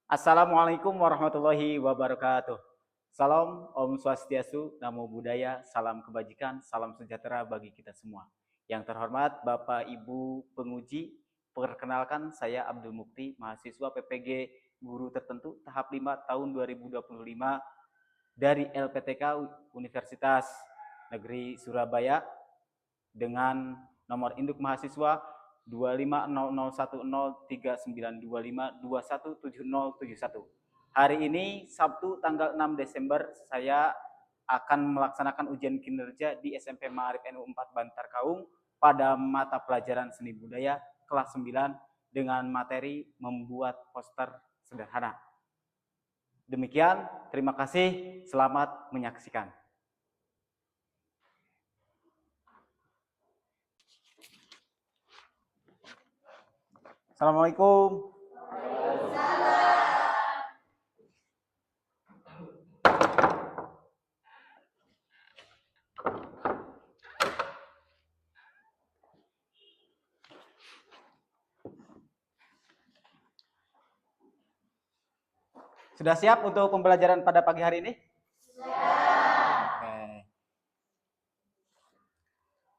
Assalamualaikum warahmatullahi wabarakatuh. Salam Om Swastiastu, Namo Buddhaya, salam kebajikan, salam sejahtera bagi kita semua. Yang terhormat Bapak Ibu penguji, perkenalkan saya Abdul Mukti, mahasiswa PPG Guru Tertentu tahap 5 tahun 2025 dari LPTK Universitas Negeri Surabaya dengan nomor induk mahasiswa 250010392521771. Hari ini Sabtu tanggal 6 Desember saya akan melaksanakan ujian kinerja di SMP Ma'arif NU 4 Bantar Kaung pada mata pelajaran seni budaya kelas 9 dengan materi membuat poster sederhana. Demikian, terima kasih, selamat menyaksikan. Assalamualaikum. Sudah siap untuk pembelajaran pada pagi hari ini? Siap.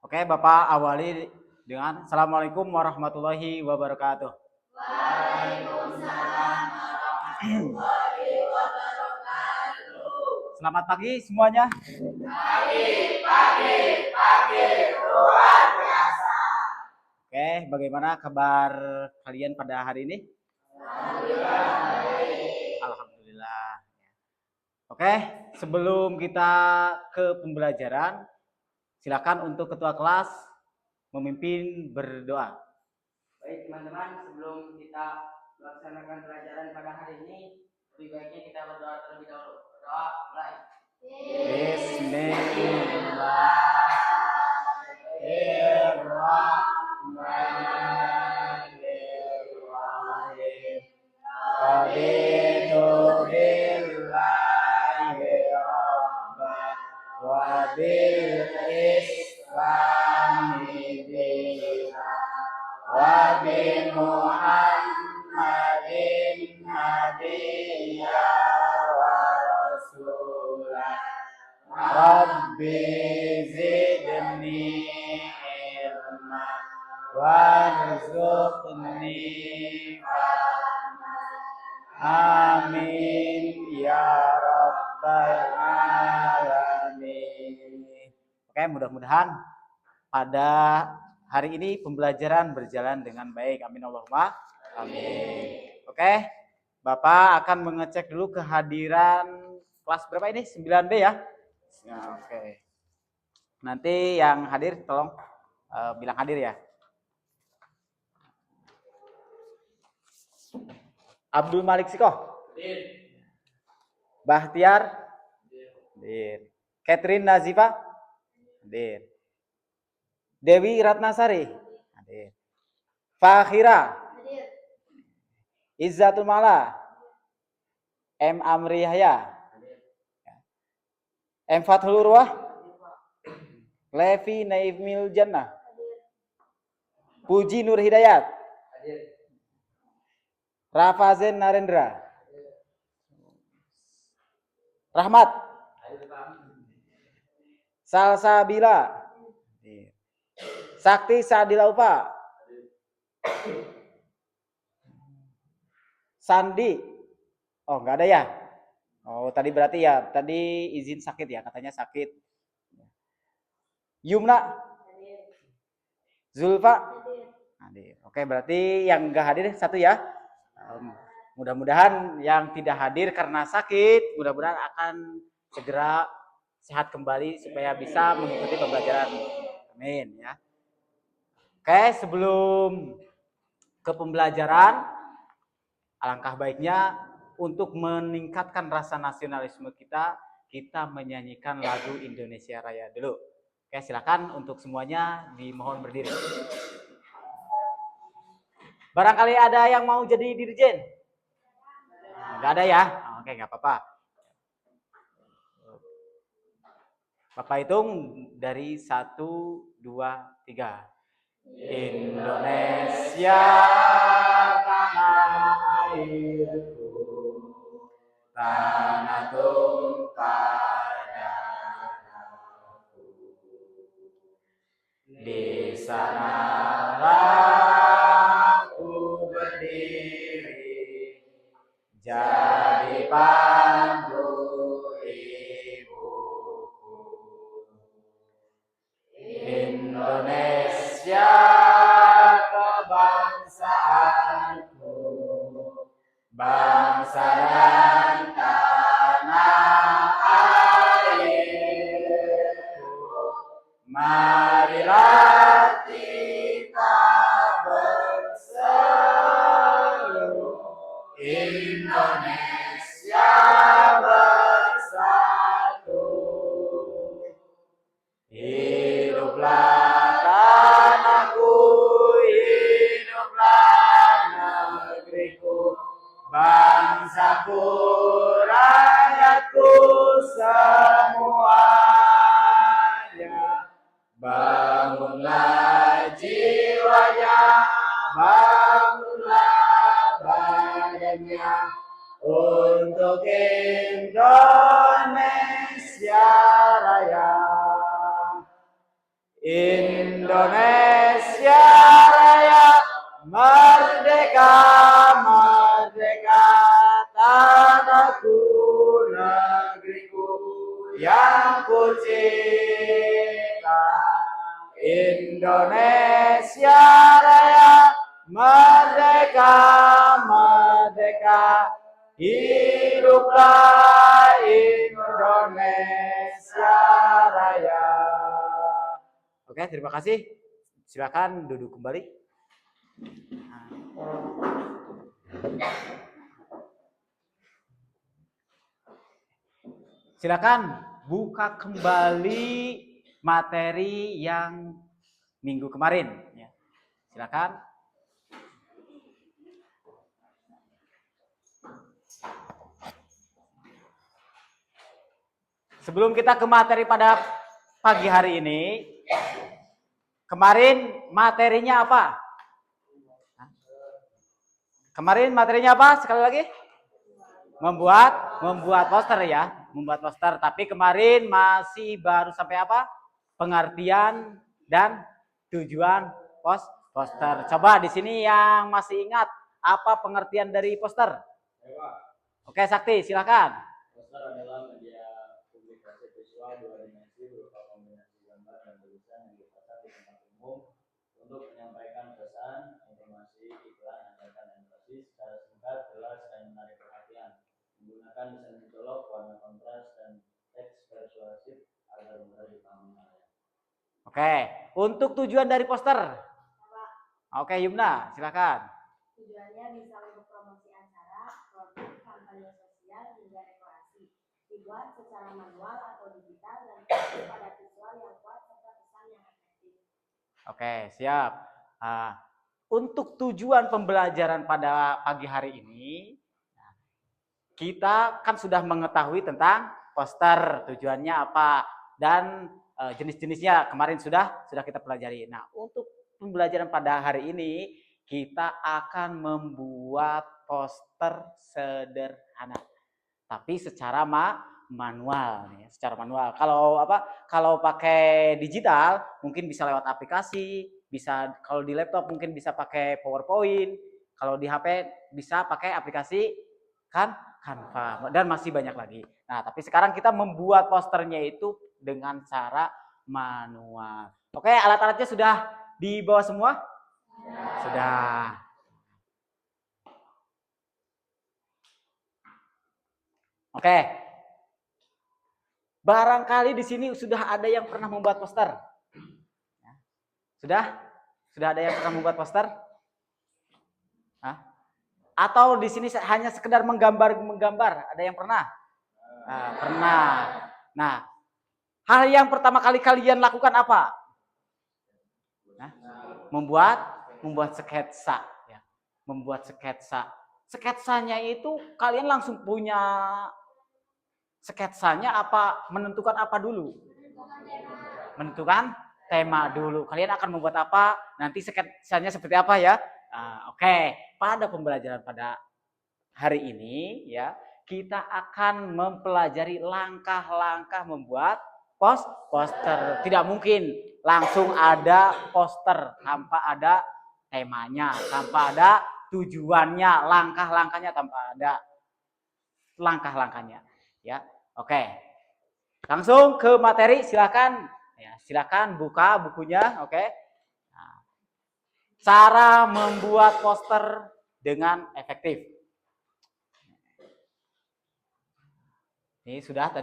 Oke, Bapak awali dengan Assalamualaikum warahmatullahi wabarakatuh. Waalaikumsalam warahmatullahi wabarakatuh. Selamat pagi semuanya. Pagi, luar biasa. Oke, bagaimana kabar kalian pada hari ini? Alhamdulillah. Oke, sebelum kita ke pembelajaran, silakan untuk ketua kelas memimpin berdoa. Baik teman-teman, sebelum kita melaksanakan pelajaran pada hari ini, lebih baiknya kita berdoa terlebih dahulu. Berdoa mulai. Rabbi zidni ilma warzuqni amin ya rabbal alamin. Oke, mudah-mudahan pada hari ini pembelajaran berjalan dengan baik. Amin Allahumma amin. Oke, Bapak akan mengecek dulu kehadiran kelas berapa ini? 9B ya? Ya, oke. Nanti yang hadir tolong bilang hadir ya. Abdul Malik Sikoh. Hadir. Bahtiar. Hadir. Catherine Nazifa. Hadir. Dewi Ratnasari. Hadir. Fakhira. Hadir. Izzatul Mala. M. Amri Yahya. M. Fathul Urwah. Levi Naifmil Jannah. Puji Nur Hidayat. Rafazen Narendra. Rahmat. Salsabila. Sakti Sadila Upa. Sandi. Oh, enggak ada ya? Oh, tadi berarti ya, tadi izin sakit ya, katanya sakit. Yumna. Zulfa. Hadir. Oke, berarti yang enggak hadir satu ya. Mudah-mudahan yang tidak hadir karena sakit, mudah-mudahan akan segera sehat kembali supaya bisa mengikuti pembelajaran. Amin ya. Oke, sebelum ke pembelajaran, alangkah baiknya untuk meningkatkan rasa nasionalisme kita menyanyikan lagu Indonesia Raya dulu. Oke, silakan untuk semuanya dimohon berdiri. Barangkali ada yang mau jadi dirjen? Nggak ada ya? Oke, nggak apa-apa. Bapak hitung dari 1, 2, 3. Indonesia tanah airku, tanah tumpah darahku. Di sanalah aku berdiri, jadi pandu ibuku. Indonesia kebangsaanku, bangsa dan tanah airku. Marilah kita berseru, Indonesia bersatu. Hiduplah tanahku, hiduplah negeriku, bangsaku, rakyatku semuanya. Bangunlah jiwanya, bangunlah badannya, untuk Indonesia Raya. Indonesia Raya, merdeka, merdeka, tanahku, negeriku yang ku cinta. Indonesia Raya, merdeka, merdeka, hiduplah Indonesia Raya. Oke, terima kasih. Silakan duduk kembali. Silakan buka kembali materi yang minggu kemarin. Ya. Silakan. Sebelum kita ke materi pada pagi hari ini, kemarin materinya apa? Kemarin materinya apa? Sekali lagi? Membuat poster ya, membuat poster. Tapi kemarin masih baru sampai apa? Pengertian dan tujuan poster. Coba di sini yang masih ingat apa pengertian dari poster? Oke, Sakti, silakan. Poster adalah media publikasi visual dua dimensi berupa kombinasi gambar dan tulisan yang dipasang di tempat umum untuk menyampaikan pesan, informasi, iklan, ajakan, dan edukasi secara singkat, jelas, dan menarik perhatian. Menggunakan desain mencolok, warna kontras, dan teks persuasif agar mudah dipahami halayak. Oke, untuk tujuan dari poster. Oke, Yumna, silakan. Tujuannya bisa untuk promosi acara, produk, kampanye sosial, hingga dekorasi. Dibuat secara manual atau digital dan fokus pada visual yang kuat serta pesan yang efektif. Oke, siap. Untuk tujuan pembelajaran pada pagi hari ini, kita kan sudah mengetahui tentang poster, tujuannya apa, dan jenis-jenisnya kemarin sudah kita pelajari. Nah, untuk pembelajaran pada hari ini, kita akan membuat poster sederhana, tapi secara manual, ya, secara manual. Kalau pakai digital, mungkin bisa lewat aplikasi, bisa kalau di laptop mungkin bisa pakai PowerPoint, kalau di HP bisa pakai aplikasi Canva, dan masih banyak lagi. Nah, tapi sekarang kita membuat posternya itu dengan cara manual. Oke, alat-alatnya sudah dibawa semua? Sudah. Oke. Barangkali di sini sudah ada yang pernah membuat poster? Sudah? Sudah ada yang pernah membuat poster? Hah? Atau di sini hanya sekedar menggambar? Ada yang pernah? Pernah. Nah, hal yang pertama kali kalian lakukan apa? Membuat sketsa. Ya. Membuat sketsa. Sketsanya itu kalian langsung punya sketsanya apa? Menentukan apa dulu? Menentukan tema dulu. Kalian akan membuat apa? Nanti sketsanya seperti apa ya? Oke. Pada pembelajaran pada hari ini ya, kita akan mempelajari langkah-langkah membuat poster. Tidak mungkin langsung ada poster tanpa ada temanya, tanpa ada tujuannya, langkah-langkahnya, tanpa ada langkah-langkahnya. Ya, oke. Langsung ke materi, silakan. Ya, silakan buka bukunya, oke. Nah, cara membuat poster dengan efektif. Ini sudah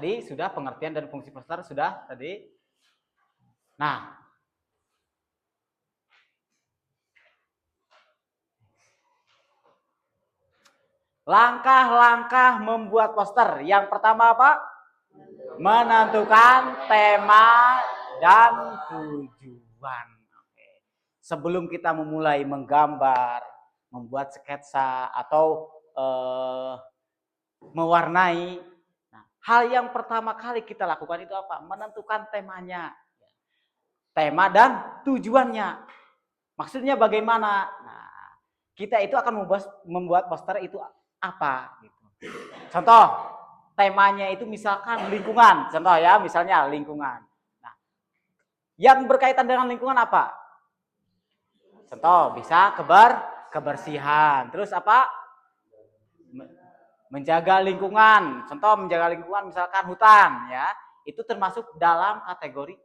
pengertian dan fungsi poster sudah tadi. Nah, langkah-langkah membuat poster. Yang pertama apa? Menentukan tema dan tujuan. Oke. Sebelum kita memulai menggambar, membuat sketsa atau mewarnai, nah, hal yang pertama kali kita lakukan itu apa? Menentukan temanya, tema dan tujuannya. Maksudnya bagaimana? Nah, kita itu akan membuat poster itu apa? Gitu. Contoh, temanya itu misalkan lingkungan. Contoh ya, misalnya lingkungan. Nah, yang berkaitan dengan lingkungan apa? Contoh, bisa kebersihan. Terus apa? Menjaga lingkungan. Contoh menjaga lingkungan misalkan hutan ya. Itu termasuk dalam kategori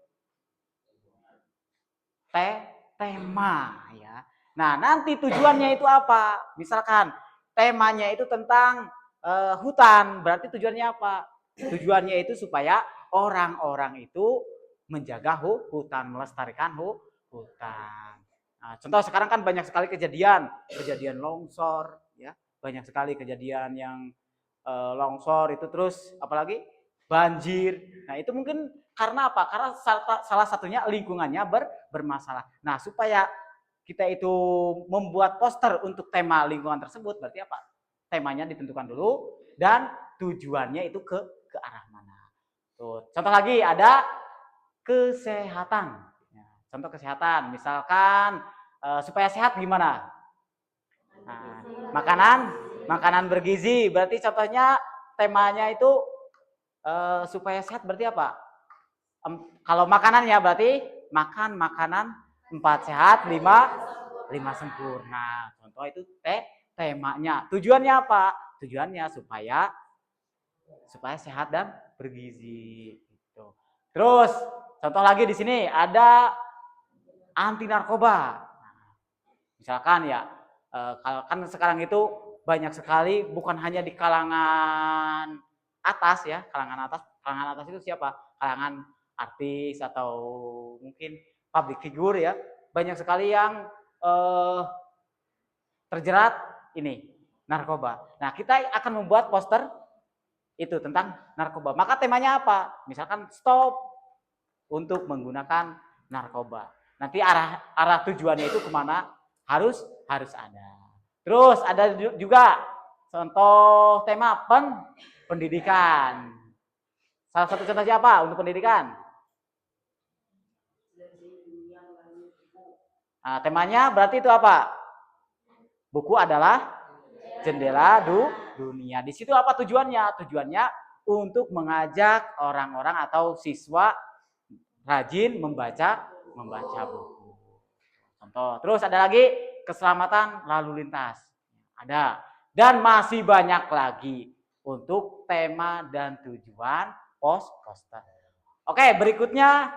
tema ya. Nah, nanti tujuannya itu apa? Misalkan temanya itu tentang hutan, berarti tujuannya apa? Tujuannya itu supaya orang-orang itu menjaga hutan, melestarikan hutan. Nah, contoh sekarang kan banyak sekali kejadian longsor ya. Banyak sekali kejadian yang longsor itu, terus apalagi banjir. Nah, itu mungkin karena apa? Karena salah satunya lingkungannya bermasalah. Nah, supaya kita itu membuat poster untuk tema lingkungan tersebut, berarti apa? Temanya ditentukan dulu dan tujuannya itu ke arah mana. Tuh, contoh lagi ada kesehatan. Contoh kesehatan, misalkan supaya sehat gimana? Nah, makanan bergizi, berarti contohnya temanya itu supaya sehat berarti apa? Kalau makanannya berarti makan makanan 4 sehat, 5 sempurna. Contoh itu temanya. Tujuannya apa? Tujuannya supaya sehat dan bergizi gitu. Terus contoh lagi di sini ada anti narkoba. Misalkan ya, kalau kan sekarang itu banyak sekali, bukan hanya di kalangan atas ya, kalangan atas itu siapa? Kalangan artis atau mungkin public figure ya, banyak sekali yang terjerat ini narkoba. Nah, kita akan membuat poster itu tentang narkoba. Maka temanya apa? Misalkan stop untuk menggunakan narkoba. Nanti arah tujuannya itu kemana? Harus ada. Terus ada juga contoh tema pendidikan. Salah satu contohnya apa untuk pendidikan? Nah, temanya berarti itu apa? Buku adalah jendela dunia. Di situ apa tujuannya? Tujuannya untuk mengajak orang-orang atau siswa rajin membaca buku. Contoh. Terus ada lagi keselamatan lalu lintas. Ada. Dan masih banyak lagi untuk tema dan tujuan poster. Oke, berikutnya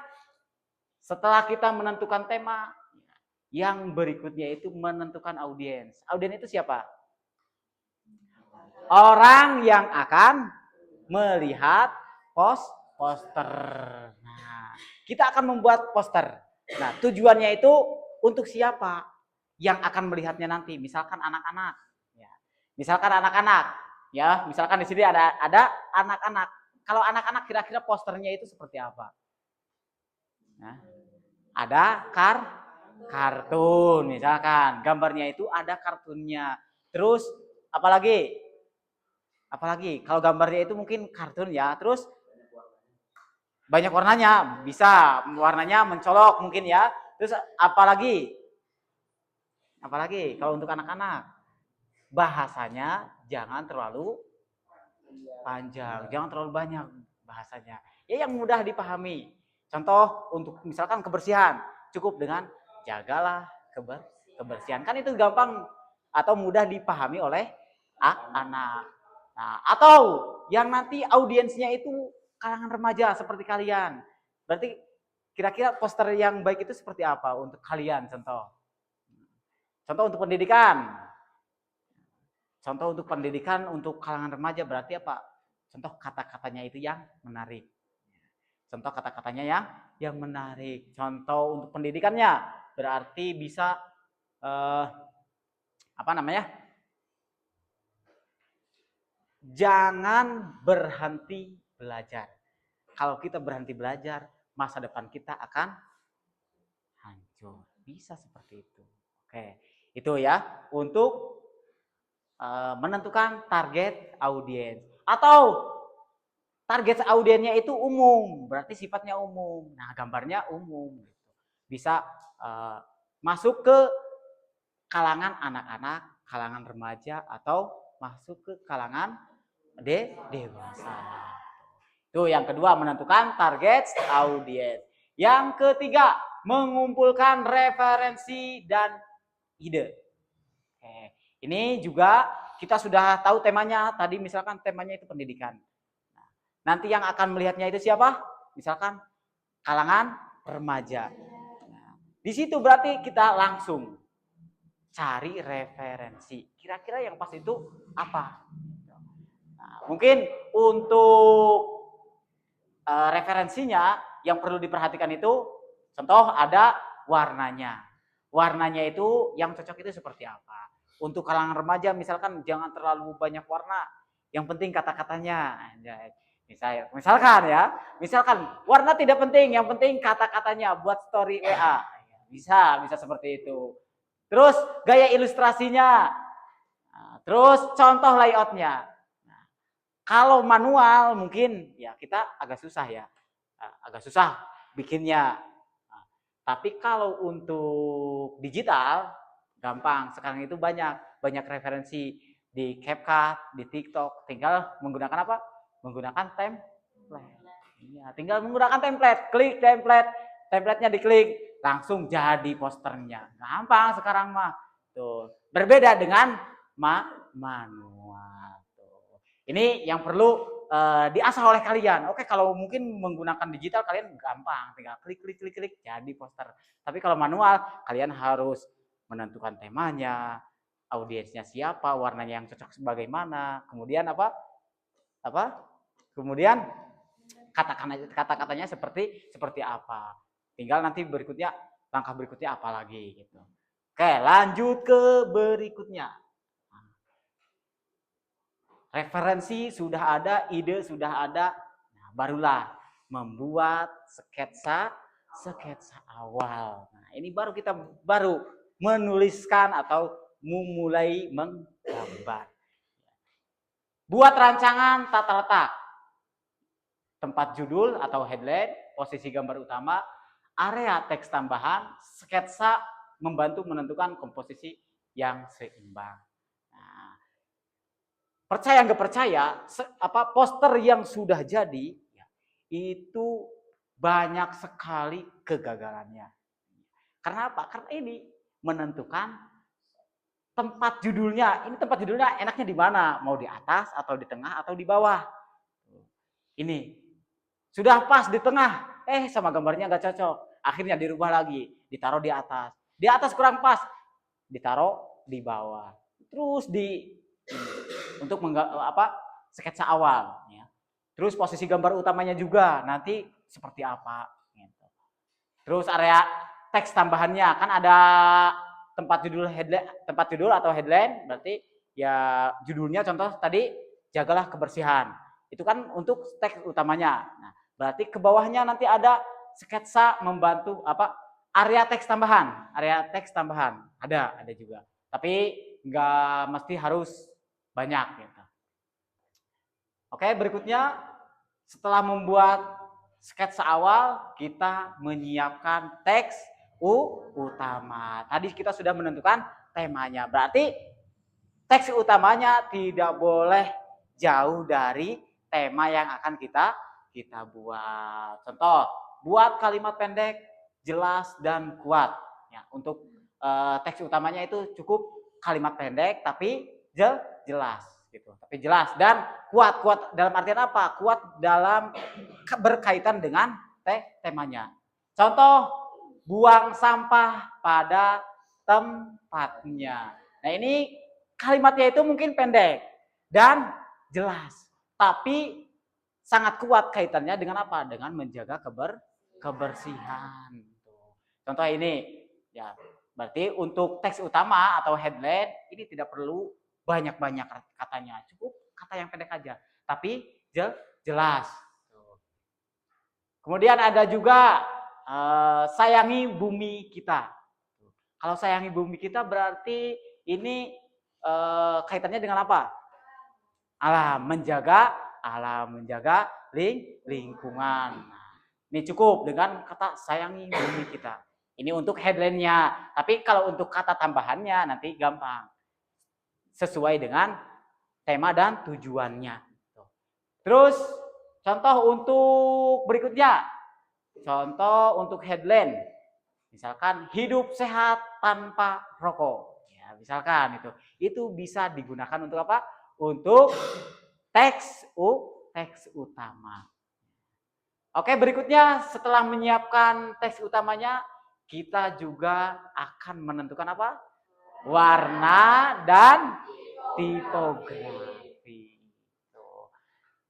setelah kita menentukan tema, yang berikutnya itu menentukan audiens. Audiens itu siapa? Orang yang akan melihat poster. Nah, kita akan membuat poster. Nah, tujuannya itu untuk siapa yang akan melihatnya nanti? Misalkan anak-anak. Ya. Misalkan anak-anak. Ya, misalkan di sini ada anak-anak. Kalau anak-anak kira-kira posternya itu seperti apa? Nah, ada kartun misalkan, gambarnya itu ada kartunnya. Terus apalagi kalau gambarnya itu mungkin kartun ya, terus banyak warnanya, bisa warnanya mencolok mungkin ya. Terus apalagi kalau untuk anak-anak bahasanya jangan terlalu panjang, jangan terlalu banyak bahasanya. Ya yang mudah dipahami. Contoh untuk misalkan kebersihan, cukup dengan jagalah kebersihan. Kan itu gampang atau mudah dipahami oleh anak. Nah, atau yang nanti audiensnya itu kalangan remaja seperti kalian. Berarti kira-kira poster yang baik itu seperti apa untuk kalian? Contoh untuk pendidikan. Contoh untuk pendidikan untuk kalangan remaja berarti apa? Contoh kata-katanya itu yang menarik. Contoh kata-katanya yang menarik. Contoh untuk pendidikannya berarti bisa apa namanya? Jangan berhenti belajar. Kalau kita berhenti belajar, masa depan kita akan hancur. Bisa seperti itu. Oke, itu ya untuk menentukan target audiens. Atau target audiensnya itu umum, berarti sifatnya umum. Nah, gambarnya umum. Bisa masuk ke kalangan anak-anak, kalangan remaja, atau masuk ke kalangan dewasa. Itu yang kedua, menentukan target audiens. Yang ketiga, mengumpulkan referensi dan ide. Oke. Ini juga kita sudah tahu temanya. Tadi misalkan temanya itu pendidikan. Nanti yang akan melihatnya itu siapa? Misalkan kalangan remaja. Nah, di situ berarti kita langsung cari referensi. Kira-kira yang pas itu apa? Nah, mungkin untuk referensinya yang perlu diperhatikan itu, contoh ada warnanya. Warnanya itu yang cocok itu seperti apa? Untuk kalangan remaja misalkan jangan terlalu banyak warna. Yang penting kata-katanya. Misalkan warna tidak penting, yang penting kata-katanya buat story WA. Bisa seperti itu. Terus gaya ilustrasinya. Terus contoh layoutnya. Kalau manual mungkin ya kita agak susah ya. Agak susah bikinnya. Tapi kalau untuk digital gampang. Sekarang itu banyak referensi di CapCut, di TikTok. Tinggal menggunakan apa? Menggunakan template. Ya, tinggal menggunakan template. Klik template, templatenya diklik, langsung jadi posternya. Gampang sekarang mah. Tuh. Berbeda dengan manual. Tuh. Ini yang perlu diasah oleh kalian. Oke, kalau mungkin menggunakan digital kalian gampang, tinggal klik jadi poster. Tapi kalau manual kalian harus menentukan temanya, audiensnya siapa, warnanya yang cocok sebagaimana, kemudian apa? Kemudian kata-katanya seperti apa. Tinggal nanti berikutnya langkah berikutnya apa lagi gitu. Oke, lanjut ke berikutnya. Referensi sudah ada, ide sudah ada, nah, barulah membuat sketsa awal. Nah, ini kita baru menuliskan atau memulai menggambar. Buat rancangan tata letak, tempat judul atau headline, posisi gambar utama, area teks tambahan, sketsa membantu menentukan komposisi yang seimbang. Nah, percaya nggak percaya, poster yang sudah jadi itu banyak sekali kegagalannya. Karena apa? Karena ini menentukan tempat judulnya. Ini tempat judulnya enaknya di mana? Mau di atas atau di tengah atau di bawah? Ini sudah pas di tengah, sama gambarnya nggak cocok. Akhirnya dirubah lagi, ditaruh di atas. Di atas kurang pas, ditaruh di bawah. Terus untuk sketsa awal. Ya. Terus posisi gambar utamanya juga nanti seperti apa. Gitu. Terus area teks tambahannya kan ada tempat judul atau headline, berarti ya judulnya contoh tadi jagalah kebersihan. Itu kan untuk teks utamanya. Nah, berarti ke bawahnya nanti ada sketsa membantu area teks tambahan. Area teks tambahan ada juga. Tapi nggak mesti harus banyak gitu. Oke, berikutnya setelah membuat sketsa awal, kita menyiapkan teks utama. Tadi kita sudah menentukan temanya. Berarti teks utamanya tidak boleh jauh dari tema yang akan kita buat. Contoh, buat kalimat pendek, jelas dan kuat. Ya, untuk teks utamanya itu cukup kalimat pendek tapi jelas gitu. Tapi jelas dan kuat. Kuat dalam artian apa? Kuat dalam berkaitan dengan temanya. Contoh, buang sampah pada tempatnya. Nah, ini kalimatnya itu mungkin pendek dan jelas, tapi sangat kuat kaitannya dengan apa? Dengan menjaga kebersihan. Contoh ini, ya, berarti untuk teks utama atau headline ini tidak perlu banyak-banyak katanya, cukup kata yang pendek aja, tapi jelas. Kemudian ada juga sayangi bumi kita. Kalau sayangi bumi kita berarti ini kaitannya dengan apa? Alam, menjaga lingkungan. Nah, ini cukup dengan kata sayangi bumi kita. Ini untuk headline-nya. Tapi kalau untuk kata tambahannya nanti gampang. Sesuai dengan tema dan tujuannya. Terus contoh untuk berikutnya. Contoh untuk headline. Misalkan hidup sehat tanpa rokok. Ya, misalkan itu bisa digunakan untuk apa? Untuk teks utama. Oke, berikutnya setelah menyiapkan teks utamanya, kita juga akan menentukan apa? Warna dan tipografi.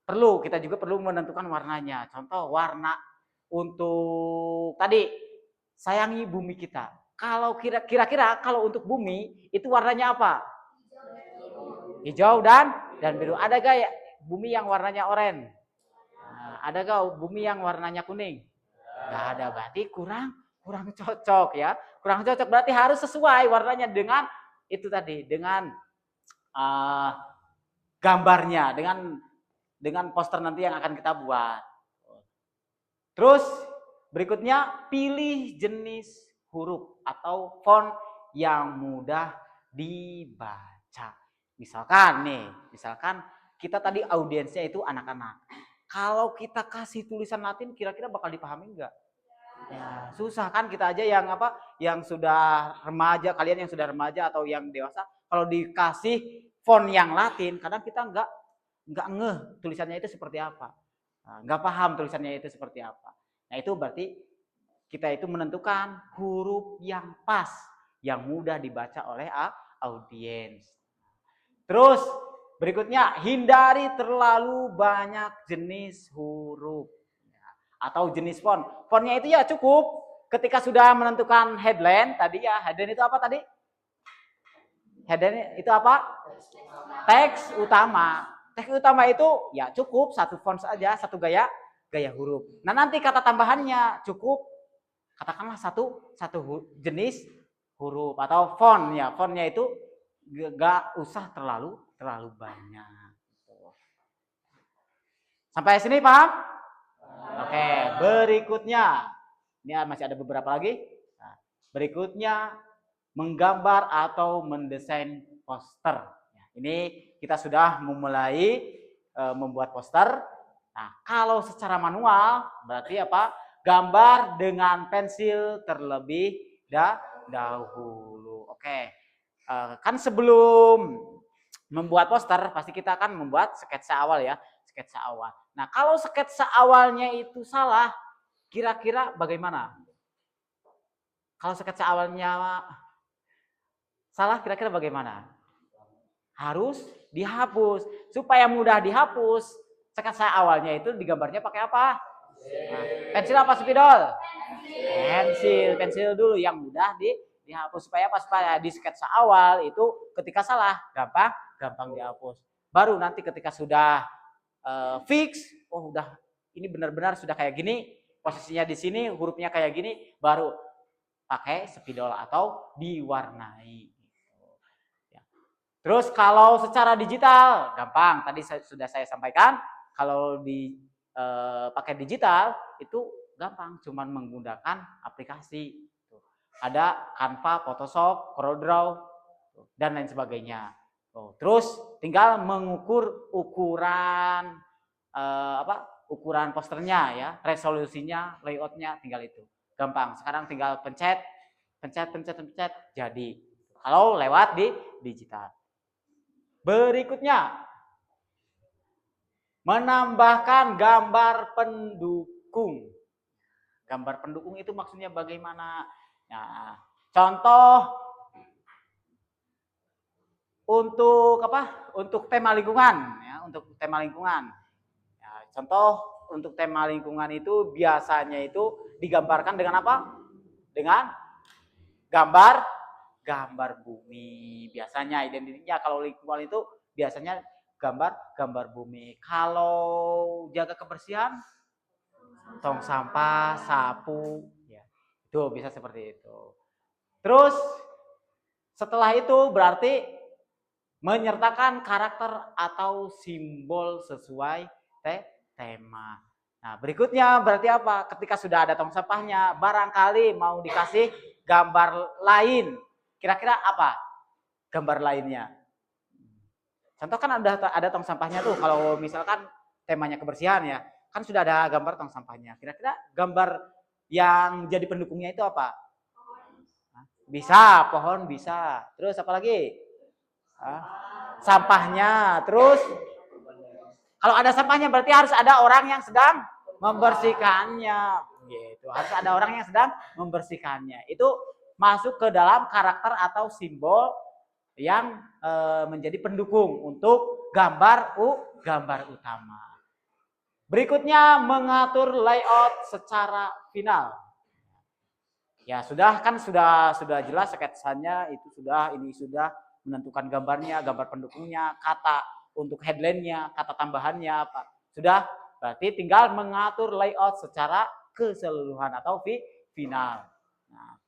Kita juga perlu menentukan warnanya. Contoh warna untuk tadi sayangi bumi kita. Kalau kira-kira kalau untuk bumi itu warnanya apa? Hijau dan biru. Ada gak ya bumi yang warnanya oranye? Nah, ada gak bumi yang warnanya kuning? Gak ada, berarti kurang cocok ya. Kurang cocok berarti harus sesuai warnanya dengan itu tadi, dengan gambarnya, dengan poster nanti yang akan kita buat. Terus berikutnya pilih jenis huruf atau font yang mudah dibaca. Misalkan kita tadi audiensnya itu anak-anak. Kalau kita kasih tulisan Latin kira-kira bakal dipahami enggak? Ya, susah kan kita aja yang sudah remaja, kalian yang sudah remaja atau yang dewasa, kalau dikasih font yang Latin, kadang kita enggak ngeh tulisannya itu seperti apa. Enggak paham tulisannya itu seperti apa. Nah, itu berarti kita itu menentukan huruf yang pas, yang mudah dibaca oleh audiens. Terus berikutnya, hindari terlalu banyak jenis huruf atau jenis font. Fontnya itu ya cukup ketika sudah menentukan headline tadi ya. Headline itu apa tadi? Headline itu apa? Teks utama. Teks utama itu ya cukup satu font saja, satu gaya huruf. Nah, nanti kata tambahannya cukup katakanlah satu jenis huruf atau font ya. Fontnya itu gak usah terlalu banyak. Sampai sini paham? Oke, berikutnya ini masih ada beberapa lagi. Nah, berikutnya menggambar atau mendesain poster. Ini kita sudah memulai membuat poster. Nah, kalau secara manual berarti apa? Gambar dengan pensil terlebih dahulu. Oke. Kan sebelum membuat poster pasti kita akan membuat sketsa awal ya, sketsa awal. Nah, kalau sketsa awalnya itu salah, kira-kira bagaimana? Kalau sketsa awalnya salah, kira-kira bagaimana? Harus dihapus. Supaya mudah dihapus, sketsa awalnya itu digambarnya pakai apa? Nah, pensil apa spidol? Pensil dulu yang mudah dihapus supaya pas di sketsa awal itu ketika salah gampang dihapus. Baru nanti ketika sudah fix, udah ini benar-benar sudah kayak gini, posisinya di sini, hurufnya kayak gini, baru pakai spidol atau diwarnai. Terus kalau secara digital gampang, tadi sudah saya sampaikan, kalau pakai digital itu gampang, cuman menggunakan aplikasi. Ada Canva, Photoshop, CorelDRAW dan lain sebagainya. Terus tinggal mengukur ukuran ukuran posternya ya, resolusinya, layoutnya, tinggal itu. Gampang. Sekarang tinggal pencet, jadi. Kalau lewat di digital. Berikutnya, menambahkan gambar pendukung. Gambar pendukung itu maksudnya bagaimana? Nah, contoh untuk apa? Untuk tema lingkungan ya, untuk tema lingkungan. Ya, contoh untuk tema lingkungan itu biasanya itu digambarkan dengan apa? Dengan gambar bumi. Biasanya identiknya kalau lingkungan itu biasanya gambar bumi. Kalau jaga kebersihan, tong sampah, sapu, ya. Itu bisa seperti itu. Terus setelah itu berarti menyertakan karakter atau simbol sesuai tema. Nah, berikutnya berarti apa? Ketika sudah ada tong sampahnya, barangkali mau dikasih gambar lain. Kira-kira apa gambar lainnya? Contoh kan ada tong sampahnya tuh. Kalau misalkan temanya kebersihan ya, kan sudah ada gambar tong sampahnya. Kira-kira gambar yang jadi pendukungnya itu apa? Bisa, pohon bisa. Terus apa lagi? Sampahnya. Terus kalau ada sampahnya berarti harus ada orang yang sedang membersihkannya. Gitu. Harus ada orang yang sedang membersihkannya. Itu masuk ke dalam karakter atau simbol yang menjadi pendukung untuk gambar utama. Berikutnya mengatur layout secara final. Ya sudah jelas sketsanya itu ini sudah menentukan gambarnya, gambar pendukungnya, kata untuk headline-nya, kata tambahannya apa. Sudah, berarti tinggal mengatur layout secara keseluruhan atau final. Nah,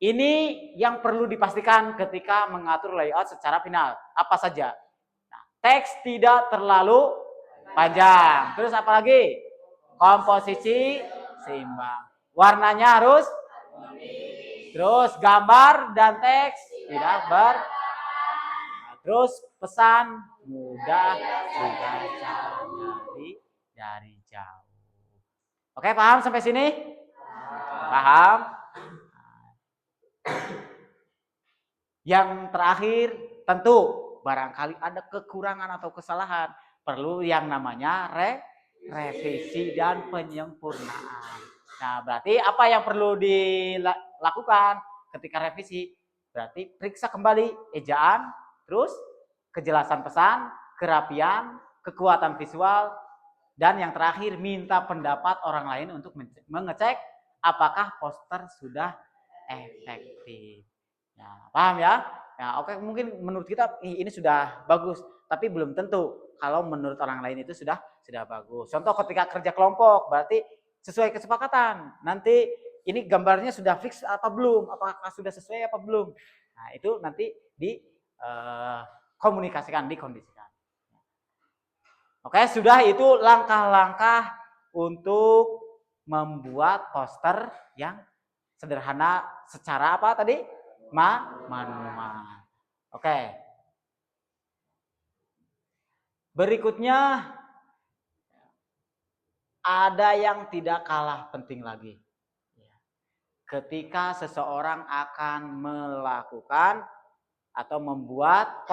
ini yang perlu dipastikan ketika mengatur layout secara final. Apa saja? Nah, teks tidak terlalu panjang. Terus apa lagi? Komposisi seimbang. Warnanya harus terus gambar dan teks tidak terus pesan mudah dibaca dari jauh. Oke, paham sampai sini? Paham? Yang terakhir, tentu barangkali ada kekurangan atau kesalahan, perlu yang namanya revisi dan penyempurnaan. Nah, berarti apa yang perlu dilakukan ketika revisi? Berarti periksa kembali ejaan, terus kejelasan pesan, kerapian, kekuatan visual, dan yang terakhir minta pendapat orang lain untuk mengecek apakah poster sudah efektif. Nah, paham ya? Ya, oke, mungkin menurut kita ini sudah bagus, tapi belum tentu kalau menurut orang lain itu sudah bagus. Contoh ketika kerja kelompok, berarti sesuai kesepakatan. Nanti ini gambarnya sudah fix atau belum? Apakah sudah sesuai apa belum? Nah, itu nanti dikomunikasikan, dikondisikan. Oke, sudah itu langkah-langkah untuk membuat poster yang sederhana secara apa tadi? Manual. Oke. Berikutnya ada yang tidak kalah penting lagi. Ketika seseorang akan melakukan atau membuat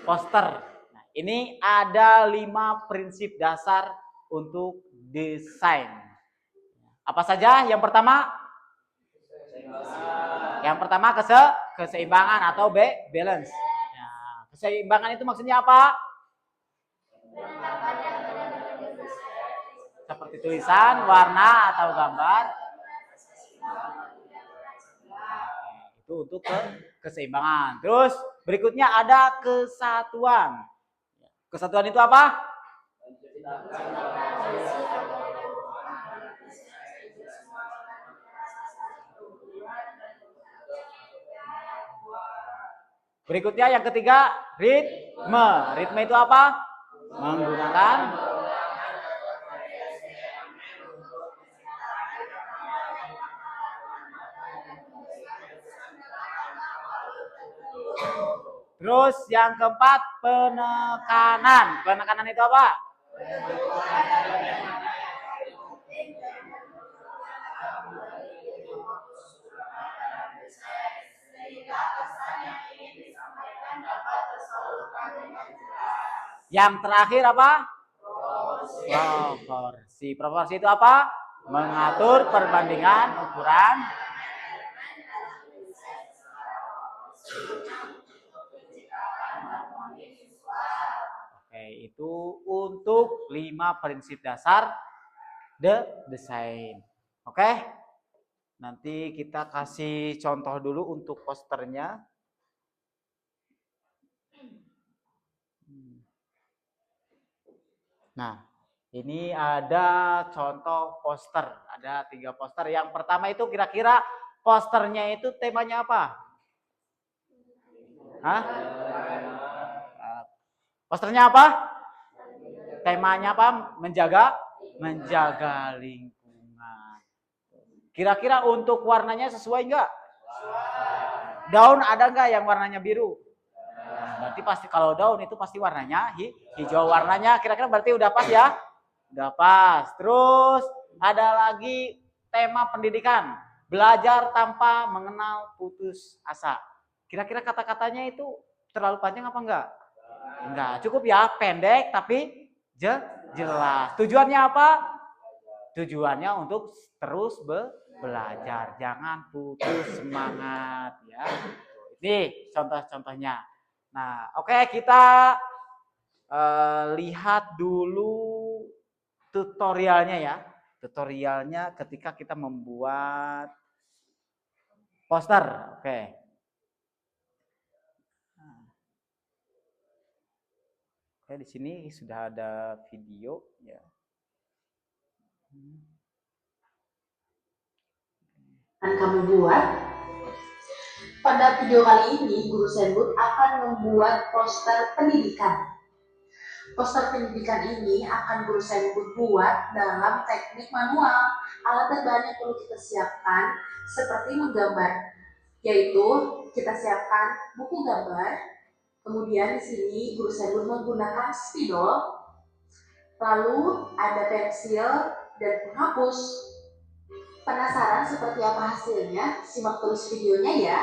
poster. Nah, ini ada 5 prinsip dasar untuk desain. Apa saja? Yang pertama keseimbangan atau balance. Nah, keseimbangan itu maksudnya apa? Seperti tulisan, warna atau gambar. Itu untuk keseimbangan. Terus berikutnya ada kesatuan. Kesatuan itu apa? Berikutnya yang ketiga, ritme. Ritme itu apa? Menggunakan Terus yang keempat penekanan. Penekanan itu apa? Yang terakhir apa? Proporsi. Proporsi itu apa? Mengatur perbandingan ukuran. Oke, itu untuk 5 prinsip dasar desain. Oke? Nanti kita kasih contoh dulu untuk posternya. Nah, ini ada contoh poster. Ada 3 poster. Yang pertama itu kira-kira posternya itu temanya apa? Hah? Posternya apa? Temanya apa? Menjaga lingkungan. Kira-kira untuk warnanya sesuai enggak? Daun ada enggak yang warnanya biru? Berarti pasti kalau daun itu pasti warnanya hijau. Warnanya kira-kira berarti udah pas ya? Udah pas. Terus ada lagi tema pendidikan. Belajar tanpa mengenal putus asa. Kira-kira kata-katanya itu terlalu panjang apa enggak? Enggak, cukup ya, pendek tapi jelas. Tujuannya apa? Tujuannya untuk terus belajar, jangan putus semangat ya. Ini contoh-contohnya. Nah, oke, kita lihat dulu tutorialnya ya. Tutorialnya ketika kita membuat poster. Oke. Oke, di sini sudah ada video ya. Kamu buat. Pada video kali ini, Guru Senbut akan membuat poster pendidikan. Poster pendidikan ini akan Guru Senbut buat dalam teknik manual. Alat dan bahan yang perlu kita siapkan seperti menggambar, yaitu kita siapkan buku gambar. Kemudian di sini Guru Senbut menggunakan spidol, lalu ada pensil dan penghapus. Penasaran seperti apa hasilnya? Simak terus videonya ya.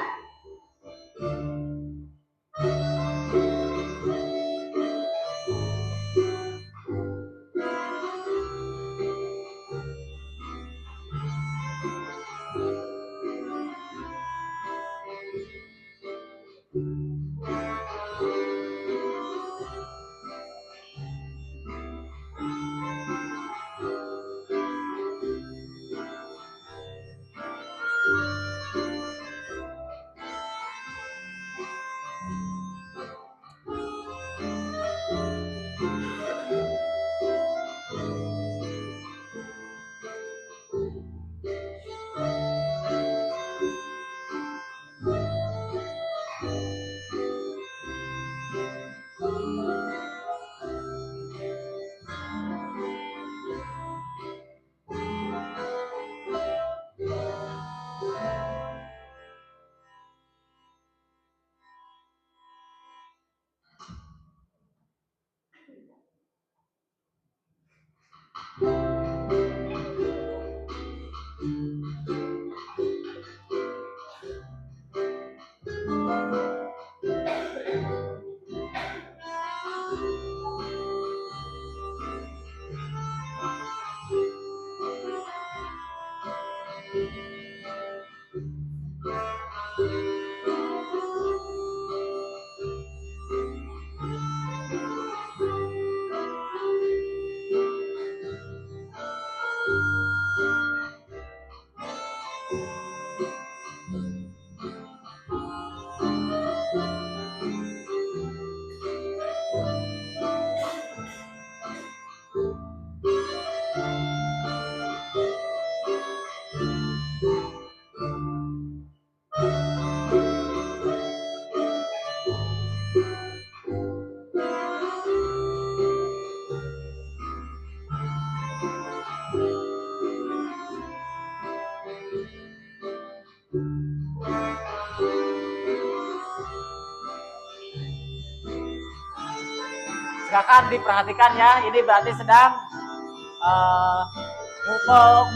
Silakan diperhatikan ya. Ini berarti sedang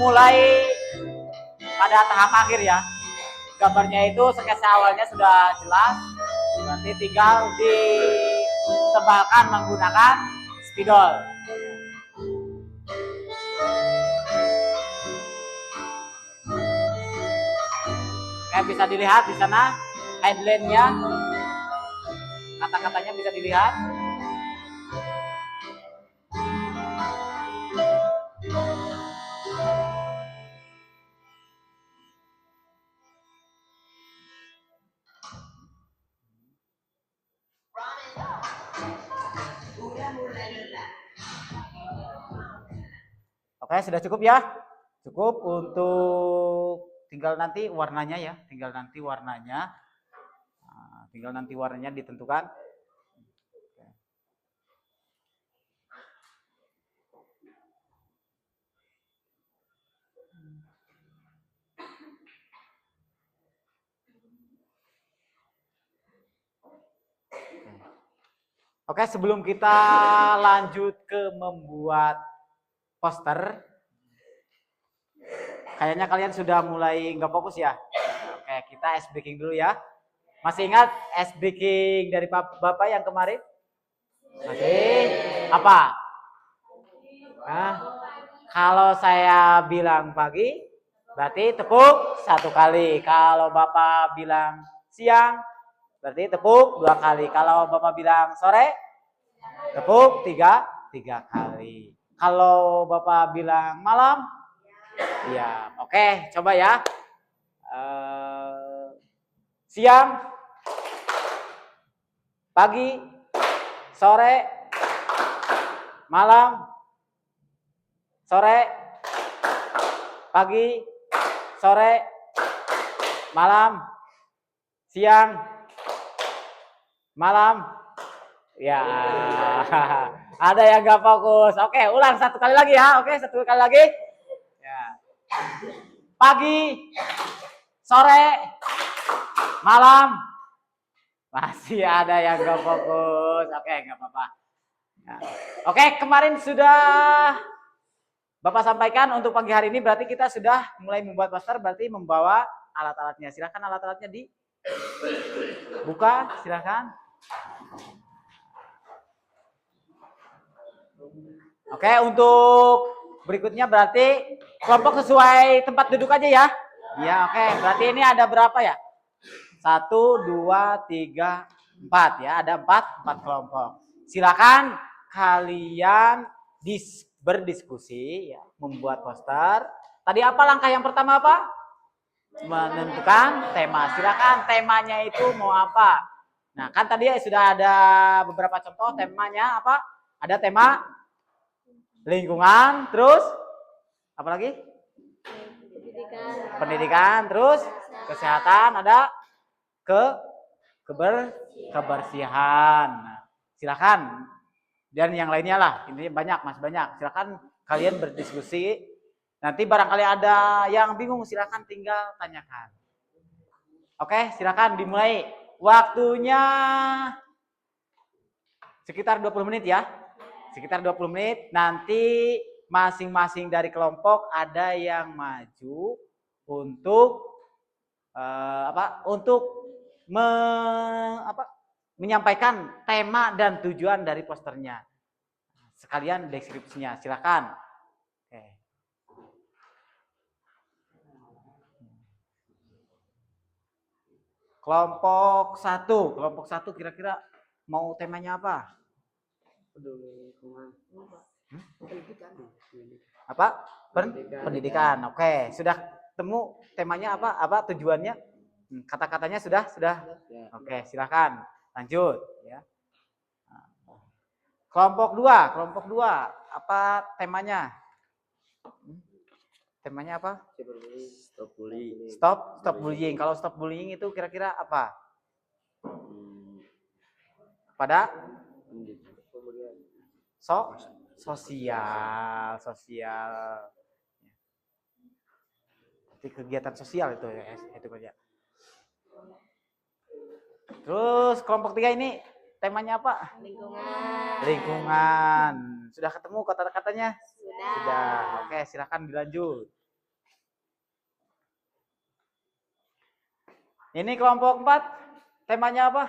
mulai pada tahap akhir ya. Gambarnya itu sketsa awalnya sudah jelas, berarti tinggal ditebalkan menggunakan spidol. Kayak bisa dilihat di sana headline-nya, kata-katanya bisa dilihat. Oke, sudah cukup ya. Cukup untuk tinggal nanti warnanya ya. Tinggal nanti warnanya ditentukan. Oke, sebelum kita lanjut ke membuat poster, kayaknya kalian sudah mulai nggak fokus ya. Oke, kita ice breaking dulu ya. Masih ingat ice breaking dari Bapak yang kemarin? Masih? Apa? Nah, kalau saya bilang pagi, berarti tepuk 1 kali. Kalau Bapak bilang siang, berarti tepuk 2 kali. Kalau Bapak bilang sore, tepuk 3 kali. Kalau Bapak bilang malam, ya, oke, coba ya. Siang, pagi, sore, malam, sore, pagi, sore, malam, siang, malam. Ya, ada yang gak fokus. Oke, ulang 1 kali lagi ya. Oke, 1 kali lagi. Ya. Pagi, sore, malam. Masih ada yang gak fokus. Oke, nggak apa-apa. Ya. Oke, kemarin sudah Bapak sampaikan untuk pagi hari ini berarti kita sudah mulai membuat poster, berarti membawa alat-alatnya. Silakan alat-alatnya dibuka, silakan. Oke, untuk berikutnya berarti kelompok sesuai tempat duduk aja ya. Ya, oke. Berarti ini ada berapa ya? 1, 2, 3, 4 ya. Ada 4 kelompok. Silakan kalian berdiskusi ya, membuat poster. Tadi apa langkah yang pertama apa? Menentukan tema. Silakan temanya itu mau apa? Nah, kan tadi sudah ada beberapa contoh temanya apa? Ada tema lingkungan, terus apa lagi? Pendidikan, terus kesehatan, ada kebersihan. Nah, silakan. Dan yang lainnya lah, ini banyak, masih banyak. Silakan kalian berdiskusi. Nanti barangkali ada yang bingung, silakan tinggal tanyakan. Oke, silakan dimulai. Waktunya sekitar 20 menit ya. Sekitar 20 menit. Nanti masing-masing dari kelompok ada yang maju untuk menyampaikan tema dan tujuan dari posternya. Sekalian deskripsinya, silakan. Oke. Kelompok 1 kira-kira mau temanya apa? Apa? Pendidikan. Oke, sudah temu temanya apa? Apa tujuannya? Kata-katanya sudah? Oke, silakan lanjut ya. Kelompok 2, apa temanya? Temanya apa? Stop bullying. Stop bullying. Kalau stop bullying itu kira-kira apa? Pada sosial. Jadi kegiatan sosial itu ya, itu kerja. Terus kelompok 3 ini temanya apa? Lingkungan. Lingkungan. Sudah ketemu kata-katanya? Sudah. Sudah. Oke, silakan dilanjut. Ini kelompok 4. Temanya apa?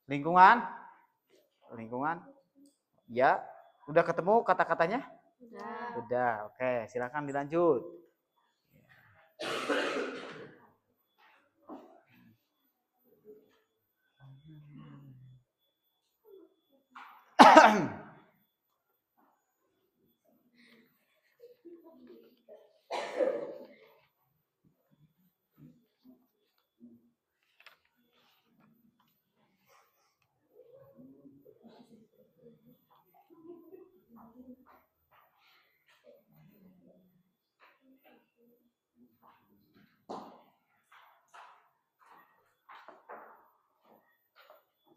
Lingkungan. Lingkungan. Ya. Udah ketemu kata-katanya? Sudah. Sudah. Oke, silakan dilanjut.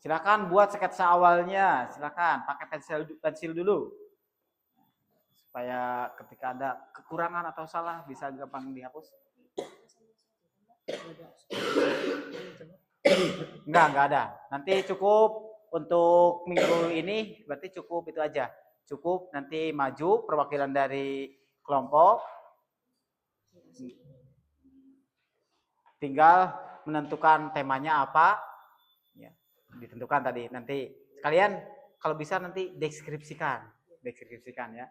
Silakan buat sketsa awalnya. Silakan pakai pensil dulu. Supaya ketika ada kekurangan atau salah bisa gampang dihapus. Enggak ada. Nanti cukup untuk minggu ini, berarti cukup itu aja. Cukup nanti maju perwakilan dari kelompok. Tinggal menentukan temanya apa. Ya, ditentukan tadi. Nanti kalian kalau bisa nanti deskripsikan ya.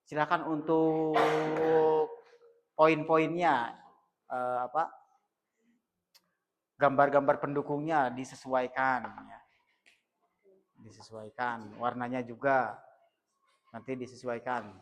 Silakan untuk poin-poinnya gambar-gambar pendukungnya disesuaikan ya. Disesuaikan, warnanya juga nanti disesuaikan.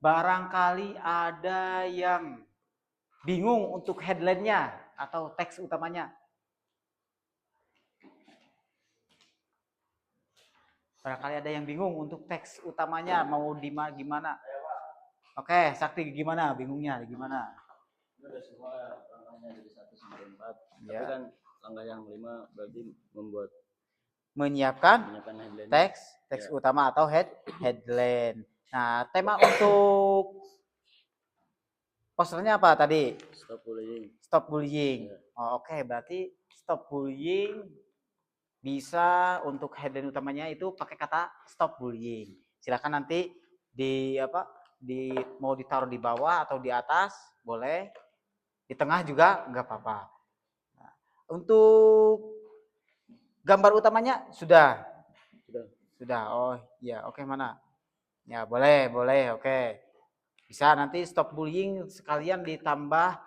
Barangkali ada yang bingung untuk headline-nya atau teks utamanya. Barangkali ada yang bingung untuk teks utamanya mau gimana. Oke, Sakti gimana? Bingungnya gimana? Itu ada semua langkahnya dari 1 sampai 4. Ya. Tapi kan langkah yang 5 berarti menyiapkan headline. Teks utama atau headline. Nah, tema untuk posternya apa tadi? Stop bullying. Ya. Oh, oke, berarti stop bullying bisa untuk headline utamanya itu pakai kata stop bullying. Silakan nanti mau ditaruh di bawah atau di atas boleh, di tengah juga nggak apa-apa. Nah, untuk gambar utamanya sudah. Oh iya, oke, mana? Ya boleh, oke. Bisa nanti stop bullying sekalian ditambah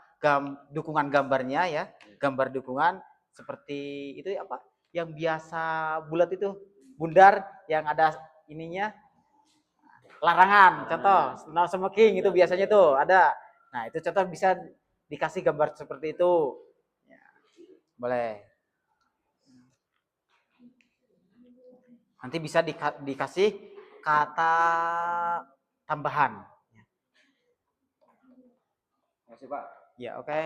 dukungan gambarnya ya, gambar dukungan seperti itu apa? Yang biasa bulat itu, bundar yang ada ininya. Larangan, contoh, no smoking itu biasanya tuh ada. Nah, itu contoh bisa dikasih gambar seperti itu. Ya, boleh. Nanti bisa dikasih kata tambahan. Makasih Pak. Ya, oke.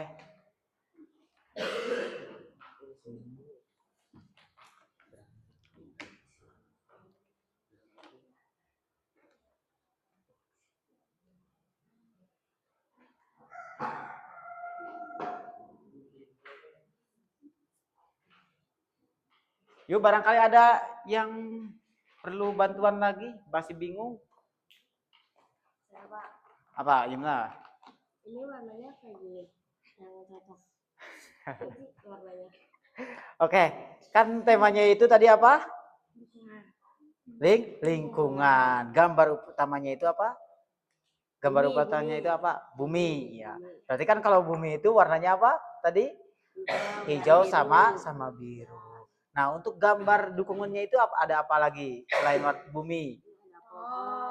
Yuk, barangkali ada yang perlu bantuan lagi, masih bingung. Saya Pak, Apa, gimana? ini warnanya kayak gini, yang cocok. Ini warnanya. Oke, kan temanya itu tadi apa? Lingkungan. Lingkungan. Gambar utamanya itu apa? Gambar Bumi, utamanya bumi. itu apa? Bumi, ya. Bumi. Berarti kan kalau bumi itu warnanya apa? Tadi hijau sama biru. Nah, untuk gambar dukungannya itu ada apa lagi selain bumi?